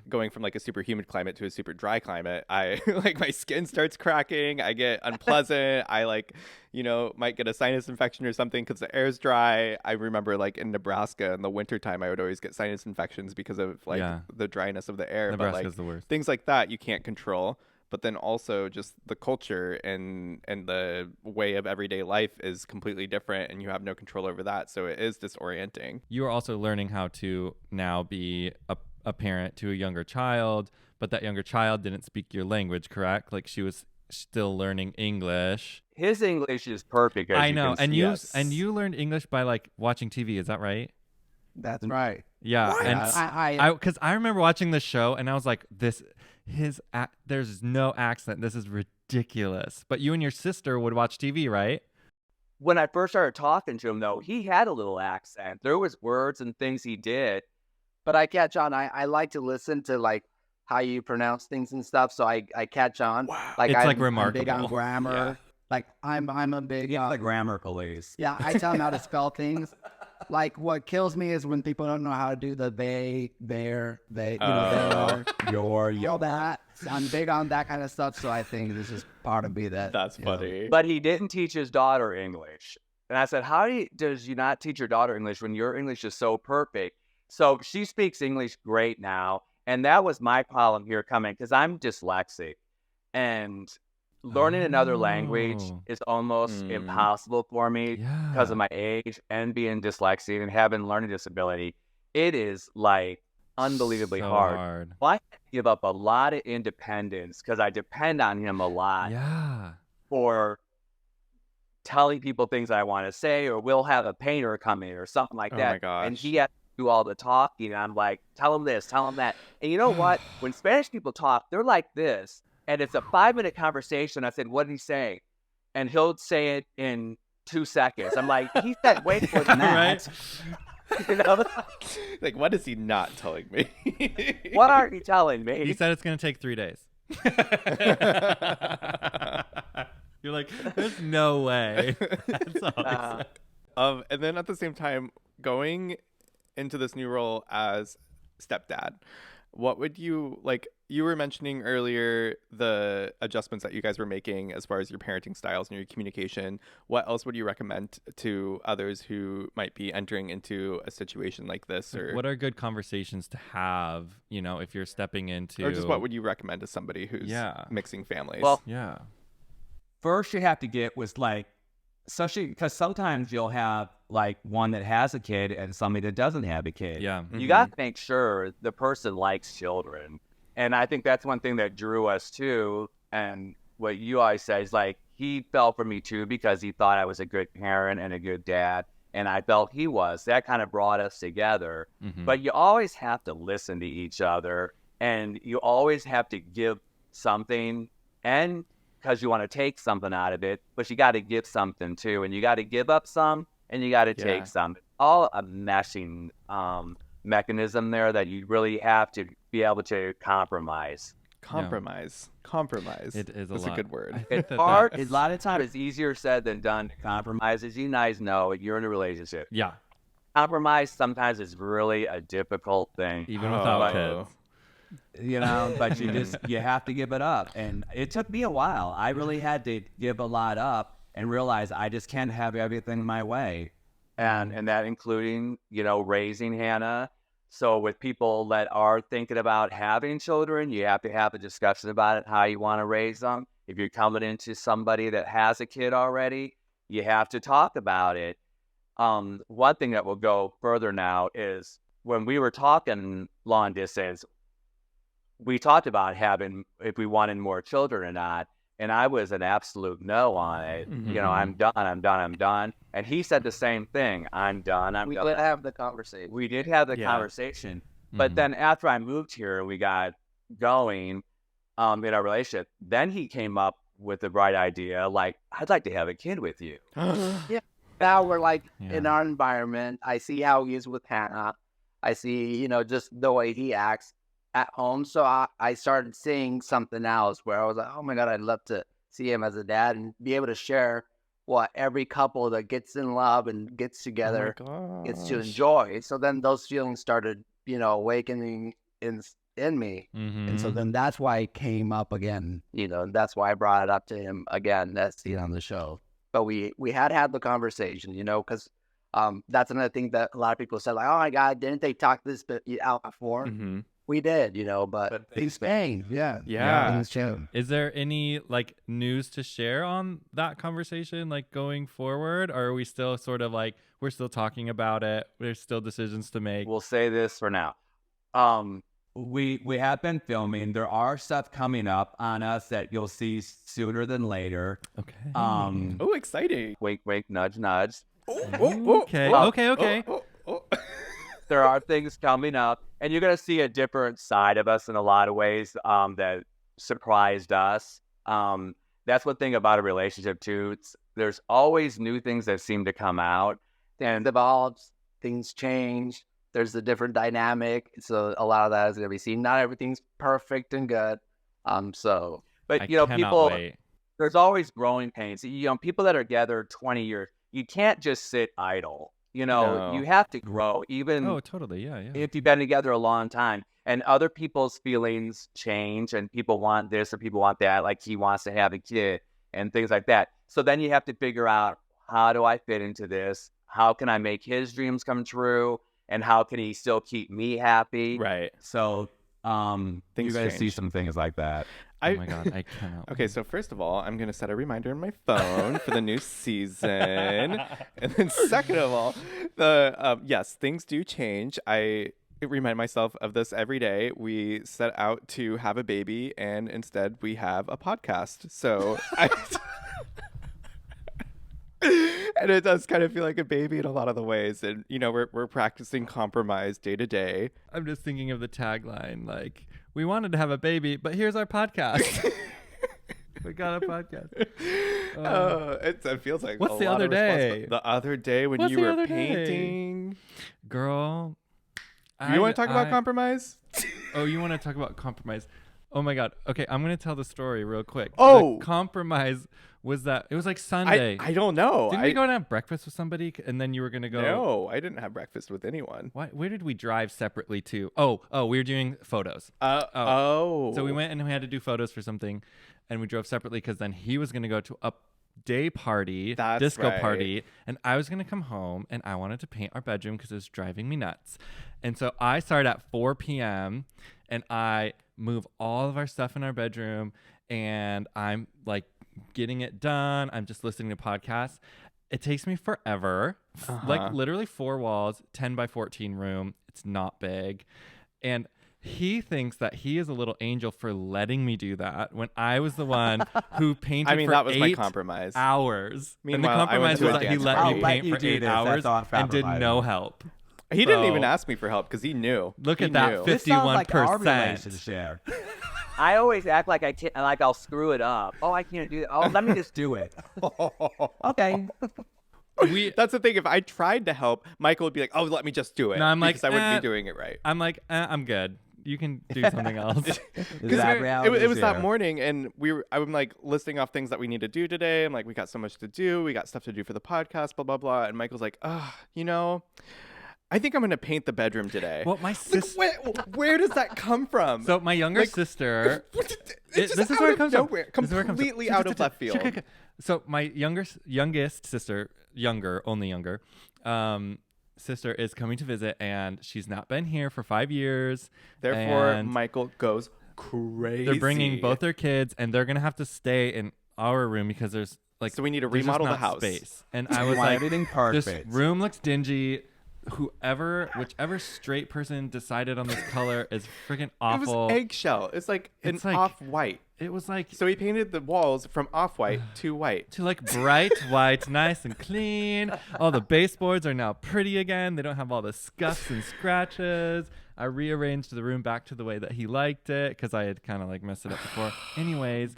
going from like a super humid climate to a super dry climate. I like my skin starts cracking. I get unpleasant. I might get a sinus infection or something because the air's dry. I remember like in Nebraska in the wintertime, I would always get sinus infections because of the dryness of the air. Nebraska's the worst. Things like that you can't control. But then also just the culture and the way of everyday life is completely different, and you have no control over that. So it is disorienting. You are also learning how to now be a parent to a younger child, but that younger child didn't speak your language, correct? Like she was still learning English. His English is perfect. I know. And you learned English by like watching TV. Is that right? That's right. Yeah. What? And because I remember watching the show and I was like, there's no accent. This is ridiculous. But you and your sister would watch TV, right? When I first started talking to him, though, he had a little accent. There was words and things he did. But I catch on. I like to listen to like how you pronounce things and stuff. So I catch on. Wow. It's like remarkable. I'm big on grammar. Yeah. Like I'm a big The grammar police. Yeah, I tell them how to spell things. Like what kills me is when people don't know how to do the they, their, they, they are, all that. I'm big on that kind of stuff, so I think this is part of me that. That's funny. But he didn't teach his daughter English. And I said, does you not teach your daughter English when your English is so perfect? So she speaks English great now. And that was my problem here coming because I'm dyslexic. And learning another language is almost impossible for me because of my age and being dyslexic and having learning disability. It is like unbelievably hard. Well, I give up a lot of independence because I depend on him a lot for telling people things I want to say, or we'll have a painter come in or something like that. My gosh. And he has to do all the talking. And I'm like, tell him this, tell him that. And you know what? When Spanish people talk, they're like this. And it's a 5-minute conversation. I said, what did he say? And he'll say it in 2 seconds. I'm like, he said way more than that. Right? Like, what is he not telling me? What aren't you telling me? He said it's going to take 3 days. You're like, there's no way. That's all he said. And then at the same time, going into this new role as stepdad, what would you like? you were mentioning earlier the adjustments that you guys were making as far as your parenting styles and your communication. What else would you recommend to others who might be entering into a situation like this? Or What are good conversations to have, if you're stepping into... Or just what would you recommend to somebody who's mixing families? Well, yeah. First, you have to get with especially because sometimes you'll have one that has a kid and somebody that doesn't have a kid. Yeah. You got to make sure the person likes children. And I think that's one thing that drew us too. And what you always say is he fell for me too because he thought I was a good parent and a good dad. And I felt he was. That kind of brought us together. Mm-hmm. But you always have to listen to each other. And you always have to give something. And because you want to take something out of it. But you got to give something too. And you got to give up some. And you got to take some. All a meshing mechanism there that you really have to be able to compromise. Compromise. It is That's a good word. It's hard. A lot of times it's easier said than done to compromise. As you guys know, you're in a relationship. Yeah. Compromise sometimes is really a difficult thing. Even without kids. But you have to give it up. And it took me a while. I really had to give a lot up and realize I just can't have everything my way. And that including, raising Hannah. So with people that are thinking about having children, you have to have a discussion about it, how you want to raise them. If you're coming into somebody that has a kid already, you have to talk about it. One thing that will go further now is when we were talking long distance, we talked about if we wanted more children or not. And I was an absolute no on it. Mm-hmm. I'm done. And he said the same thing. I'm done. We did have the conversation. We did have the conversation. But then after I moved here and we got going in our relationship, then he came up with the bright idea, I'd like to have a kid with you. Yeah. Now we're in our environment. I see how he is with Hannah. I see, just the way he acts at home. So I started seeing something else where I was like, oh my God, I'd love to see him as a dad and be able to share what every couple that gets in love and gets together gets to enjoy. So then those feelings started, awakening in me. Mm-hmm. And so then that's why it came up again. And that's why I brought it up to him again. That's on the show. But we had the conversation, because that's another thing that a lot of people said, oh my God, didn't they talk this out before? Mm-hmm. We did, but Things changed. Yeah. Yeah. Is there any news to share on that conversation, going forward? Or are we still sort of we're still talking about it? There's still decisions to make. We'll say this for now. We have been filming. There are stuff coming up on us that you'll see sooner than later. Okay. Oh, exciting. Wink, wink, nudge, nudge. Okay. There are things coming up, and you're going to see a different side of us in a lot of ways that surprised us. That's one thing about a relationship, too. There's always new things that seem to come out. And evolves, things change. There's a different dynamic. So a lot of that is going to be seen. Not everything's perfect and good. But, wait. there's always growing pains. People that are together 20 years, you can't just sit idle. No. You have to grow, even Totally. Yeah. if you've been together a long time. And other people's feelings change, and people want this or people want that, like he wants to have a kid and things like that. So then you have to figure out, how do I fit into this? How can I make his dreams come true? And how can he still keep me happy? Right. So Things you guys change. see some things like that. Oh my God, I cannot. Okay, so first of all, I'm going to set a reminder on my phone for the new season. And then second of all, yes, things do change. I remind myself of this every day. We set out to have a baby, and instead we have a podcast. So and it does kind of feel like a baby in a lot of the ways. And, we're practicing compromise day to day. I'm just thinking of the tagline, we wanted to have a baby, but here's our podcast. We got a podcast. It feels like What's a the lot other of day? The other day when you were painting. Girl. Do you want to talk about compromise? Oh, you want to talk about compromise? Oh my God. Okay, I'm gonna tell the story real quick. Oh. The compromise was that it was like Sunday. I don't know. Didn't we go and have breakfast with somebody, and then you were gonna go? No, I didn't have breakfast with anyone. Where did we drive separately to? Oh, we were doing photos. Oh. So we went and we had to do photos for something, and we drove separately because then he was gonna go to a day party, disco party, and I was gonna come home, and I wanted to paint our bedroom because it was driving me nuts. And so I started at 4 p.m. and I move all of our stuff in our bedroom, and I'm like getting it done. I'm just listening to podcasts. It takes me forever. Like literally 4 walls, 10 by 14 room. It's not big. And he thinks that he is a little angel for letting me do that when I was the one who painted for that was 8 my compromise. hours. And the Meanwhile, I went compromise to was a that he dance let party. me I'll let paint you for do 8 this. hours That's not and did compromise. no help. He didn't even So- ask me for help because he knew. Look He at that, knew. This sounds like our 51%. relationship. I always act like I'll screw it up. Oh, I can't do that. Oh, let me just Do it. Okay. That's the thing. If I tried to help, Michael would be like, "Oh, let me just do it." No, I'm like, because I wouldn't be doing it right. I'm like, I'm good. You can do something else. Is Because that it reality? was that morning, and I'm like listing off things that we need to do today. I'm like, we got so much to do. We got stuff to do for the podcast, blah blah blah. And Michael's like, I think I'm gonna paint the bedroom today. Well, my Like, sister. where does that come from? So my younger sister. It's This just is where out it comes of from. nowhere. This is where it comes from. Completely out of left field. So my youngest sister, only younger, sister is coming to visit, and she's not been here for 5 years. Therefore, and Michael goes crazy. they're bringing both their kids, and they're gonna have to stay in our room because there's like So we need to there's just remodel the not house. space. And I was Want like, everything this perfect. room looks dingy. Whichever straight person decided on this color is freaking awful. It was eggshell. It's like It's an like- off-white. It was like So he painted the walls from off-white to white. to like bright white, nice and clean. All the baseboards are now pretty again. They don't have all the scuffs and scratches. I rearranged the room back to the way that he liked it because I had kind of like messed it up before. Anyways,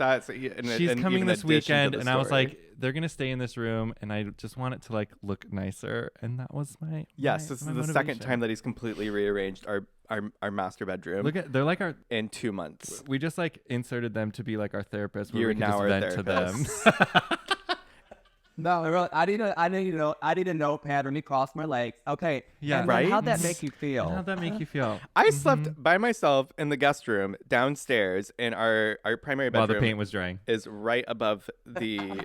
She's coming this weekend, and I was like, they're gonna stay in this room, and I just want it to like look nicer, and that was my yes, my- this is my the second motivation. time that he's completely rearranged our master bedroom They're like our. in 2 months. We just like inserted them to be like our therapist. Where You're we could now just our vent to them. therapist. No, really, I need a notepad. Let me cross my legs. Okay. Yeah. And then Right? How'd that make you feel? How'd that make you feel? I slept by myself in the guest room downstairs, and our primary While bedroom the paint was drying. is right above the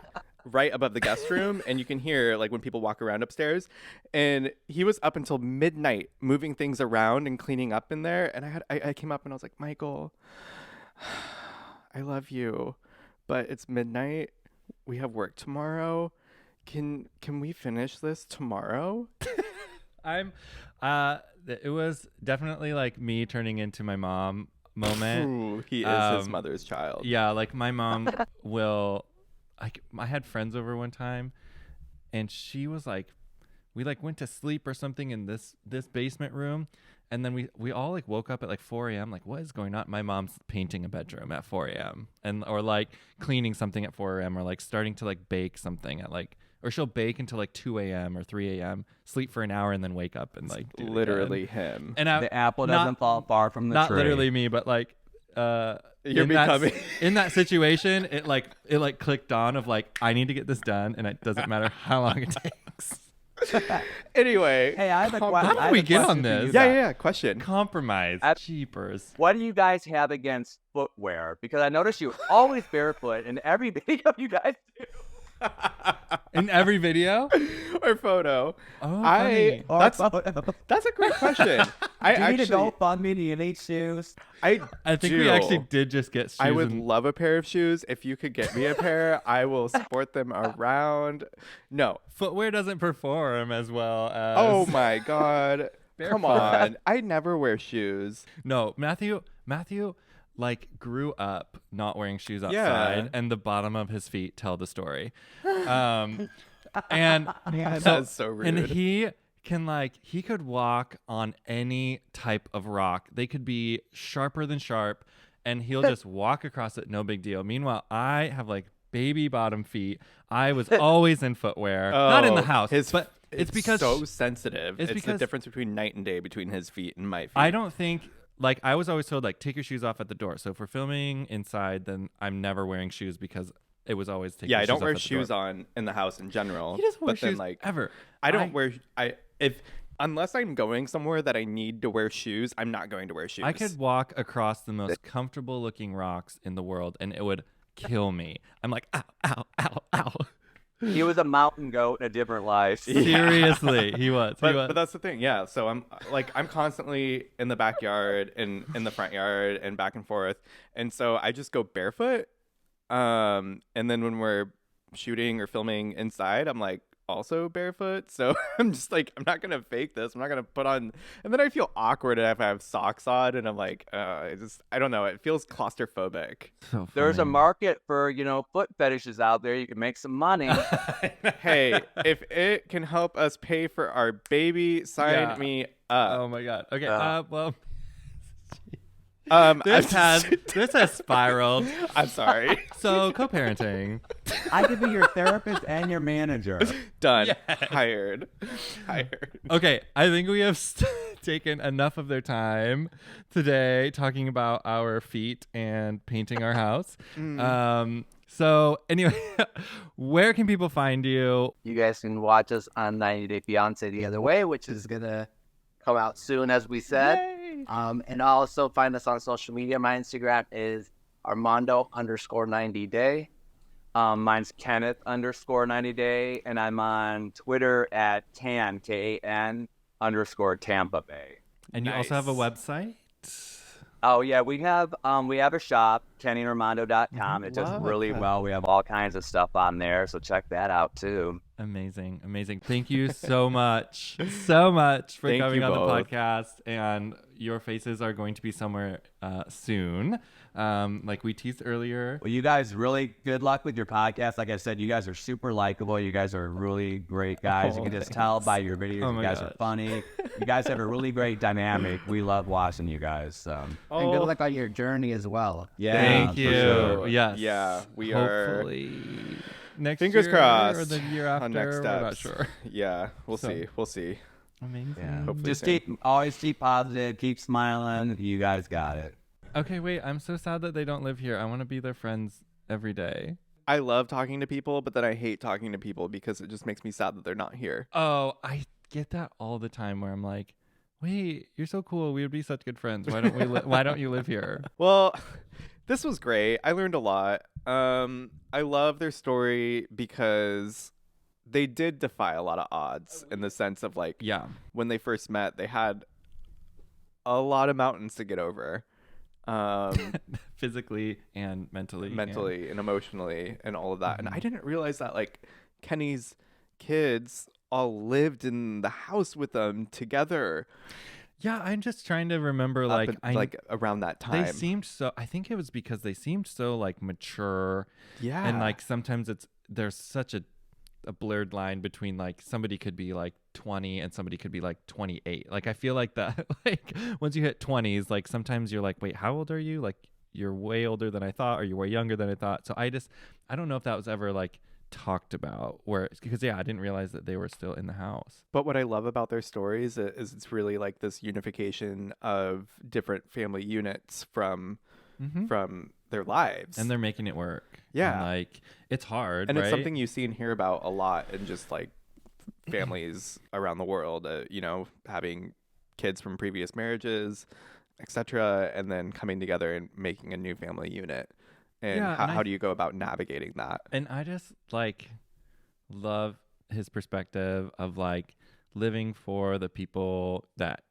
guest room, and you can hear like when people walk around upstairs. And he was up until midnight moving things around and cleaning up in there. And I came up and I was like, Michael, I love you, but it's midnight. We have work tomorrow. Can we finish this tomorrow? It was definitely like me turning into my mom moment. Ooh, he is his Um, mother's child. Yeah, like my mom will I had friends over one time, and she was like, we like went to sleep or something in this basement room, and then we all like woke up at like 4 a.m. like, what is going on? My mom's painting a bedroom at 4 a.m. or like cleaning something at 4 a.m. or like starting to like bake something at like, or she'll bake until like 2 a.m. or 3 a.m., sleep for an hour, and then wake up and like do it Literally again. him. And The apple doesn't fall far from the not tree. literally me, but like You're becoming in that situation. It clicked on of like, I need to get this done, and it doesn't matter how long it takes. Anyway. Hey, I have a com- question. How did we get on this? Yeah. Question. Compromise. I- Cheapers. What do you guys have against footwear? Because I noticed you're always barefoot in every video you guys do. In every video? Or photo. Oh, I funny. that's a great question. I Do you need a actually GoFundMe? Do you need shoes? I think we do. actually did just get shoes. I would and- love a pair of shoes. If you could get me a pair, I will sport them around. No. Footwear doesn't perform as well as. Oh my God. Come Barefoot. on. I never wear shoes. No, Matthew like grew up not wearing shoes outside, Yeah. and the bottom of his feet tell the story. And That's so rude. And he could walk on any type of rock. They could be sharper than sharp, and he'll just walk across it, no big deal. Meanwhile, I have like baby bottom feet. I was always in footwear, not in the house, but it's because so sensitive. it's It's the because- difference between night and day between his feet and my feet. I don't think like I was always told like take your shoes off at the door. So if we're filming inside, then I'm never wearing shoes because it was always take your I shoes don't off wear at the shoes door. on in the house in general. He doesn't wear but then shoes like ever. I don't wear if unless I'm going somewhere that I need to wear shoes, I'm not going to wear shoes. I could walk across the most comfortable looking rocks in the world and it would kill me. I'm like, ow, ow, ow, ow. He was a mountain goat in a different life. Seriously, he was. But that's the thing, yeah. So I'm constantly in the backyard and in the front yard and back and forth, and so I just go barefoot. And then when we're shooting or filming inside, I'm like also barefoot. So I'm just like, I'm not gonna fake this. I'm not gonna put on. And then I feel awkward if I have socks on, and I'm like, I don't know. It feels claustrophobic. So There's a funny. market for, foot fetishes out there. You can make some money. Hey, if it can help us pay for our baby, sign Yeah. me up. Oh my god. Okay. Well, this has spiraled. I'm sorry. So co-parenting. I could be your therapist and your manager. Done. Yes. Hired. Okay, I think we have taken enough of their time today talking about our feet and painting our house. So anyway, where can people find you? You guys can watch us on 90 Day Fiancé the other way, which is going to come out soon, as we said. Yay. And also find us on social media. My Instagram is Armando_90day. Mine's Kenneth_90day. And I'm on Twitter at KAN _Tampa Bay. And you also have a website? Oh, yeah. We have a shop, KennyandArmando.com. It does Love really that. well. We have all kinds of stuff on there. So check that out, too. Amazing. Thank you so much for Thank coming you on both. the podcast. And your faces are going to be somewhere soon. Like we teased earlier. Well, you guys, really good luck with your podcast. Like I said, you guys are super likable. You guys are really great guys. You can just tell by your videos. Oh you my guys are gosh. funny. You guys have a really great dynamic. We love watching you guys. And good luck on your journey as well. Yeah, Thank for you. sure. Yes. Yeah, we are. Hopefully next Fingers year crossed or the year after. on next We're steps. not sure. Yeah, we'll So- see. We'll see. Amazing. Yeah. Hopefully Just soon. always keep positive, keep smiling. You guys got it. Okay, wait. I'm so sad that they don't live here. I want to be their friends every day. I love talking to people, but then I hate talking to people because it just makes me sad that they're not here. Oh, I get that all the time where I'm like, wait, you're so cool. We would be such good friends. Why don't we? Why don't you live here? Well, this was great. I learned a lot. I love their story because they did defy a lot of odds in the sense of like Yeah. when they first met, they had a lot of mountains to get over. Physically and mentally. And emotionally and all of that. And I didn't realize that like Kenny's kids all lived in the house with them together Yeah, I'm just trying to remember like around that time. they seemed so I think it was because they seemed so like mature yeah. and like sometimes there's such a blurred line between like somebody could be like 20 and somebody could be like 28. Like I feel like that like once you hit 20s, like sometimes you're like, wait, how old are you? Like you're way older than I thought or you're way younger than I thought. So I don't know if that was ever like talked about because I didn't realize that they were still in the house. But what I love about their stories is it's really like this unification of different family units from their lives. And they're making it work. Yeah. And like it's hard, and right? it's something you see and hear about a lot in just like families around the world, having kids from previous marriages, etc., and then coming together and making a new family unit. And Yeah, how do you go about navigating that? And I just like love his perspective of like living for the people that,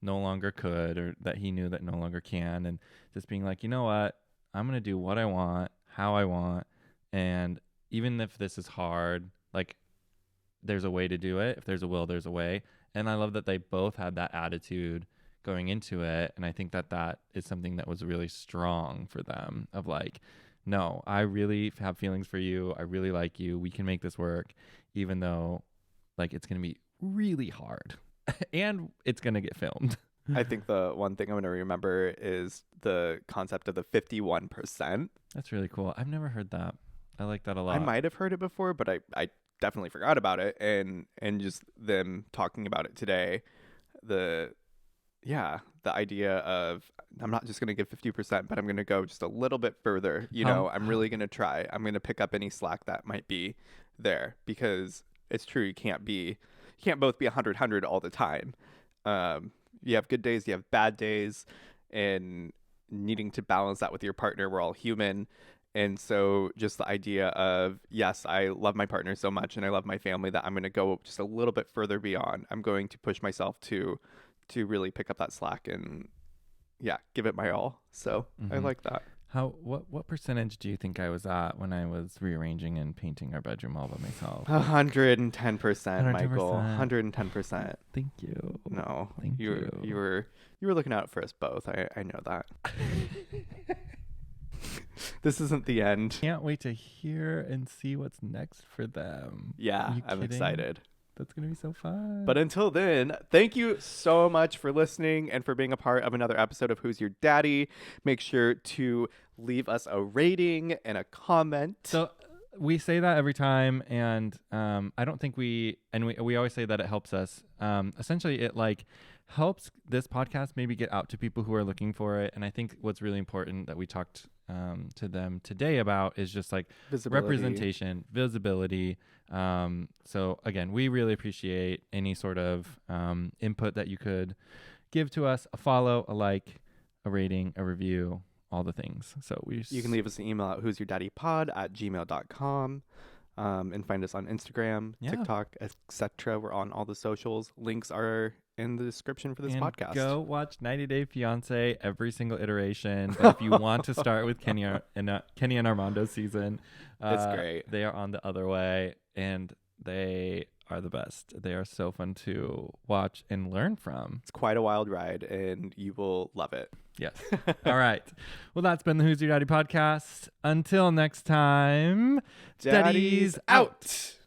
no longer could or that he knew that no longer can. And just being like, you know what, I'm going to do what I want, how I want. And even if this is hard, like there's a way to do it. If there's a will, there's a way. And I love that they both had that attitude going into it. And I think that is something that was really strong for them of like, no, I really have feelings for you. I really like you. We can make this work, even though like it's going to be really hard and it's going to get filmed. I think the one thing I'm going to remember is the concept of the 51%. That's really cool. I've never heard that. I like that a lot. I might have heard it before, but I definitely forgot about it. And just them talking about it today, the yeah, the idea of I'm not just going to give 50%, but I'm going to go just a little bit further. You know, I'm really going to try. I'm going to pick up any slack that might be there, because it's true. You can't both be 100 all the time. You have good days, you have bad days, and needing to balance that with your partner. We're all human. And so just the idea of, yes, I love my partner so much and I love my family that I'm going to go just a little bit further beyond. I'm going to push myself to really pick up that slack and give it my all. So I like that. What percentage do you think I was at when I was rearranging and painting our bedroom all by myself? 110%, Michael. 110%. Thank you. No, Thank you. You were looking out for us both. I know that. This isn't the end. Can't wait to hear and see what's next for them. Yeah, I'm excited. That's going to be so fun. But until then, thank you so much for listening and for being a part of another episode of Who's Your Daddy. Make sure to leave us a rating and a comment. So we say that every time, and I don't think we always say that it helps us. Essentially, it helps this podcast maybe get out to people who are looking for it. And I think what's really important that we talked to them today about is just representation, visibility. So again, we really appreciate any sort of input that you could give to us: a follow, a like, a rating, a review, all the things. So you can leave us an email at who'syourdaddypod@gmail.com. And find us on Instagram, TikTok, etc. We're on all the socials. Links are in the description for this podcast. Go watch 90 Day Fiancé every single iteration. But if you want to start with Kenny and Armando season, it's great. They are on the other way, and they are the best. They are so fun to watch and learn from. It's quite a wild ride, and you will love it. Yes. All right. Well, that's been the Who's Your Daddy podcast. Until next time, Daddy's out.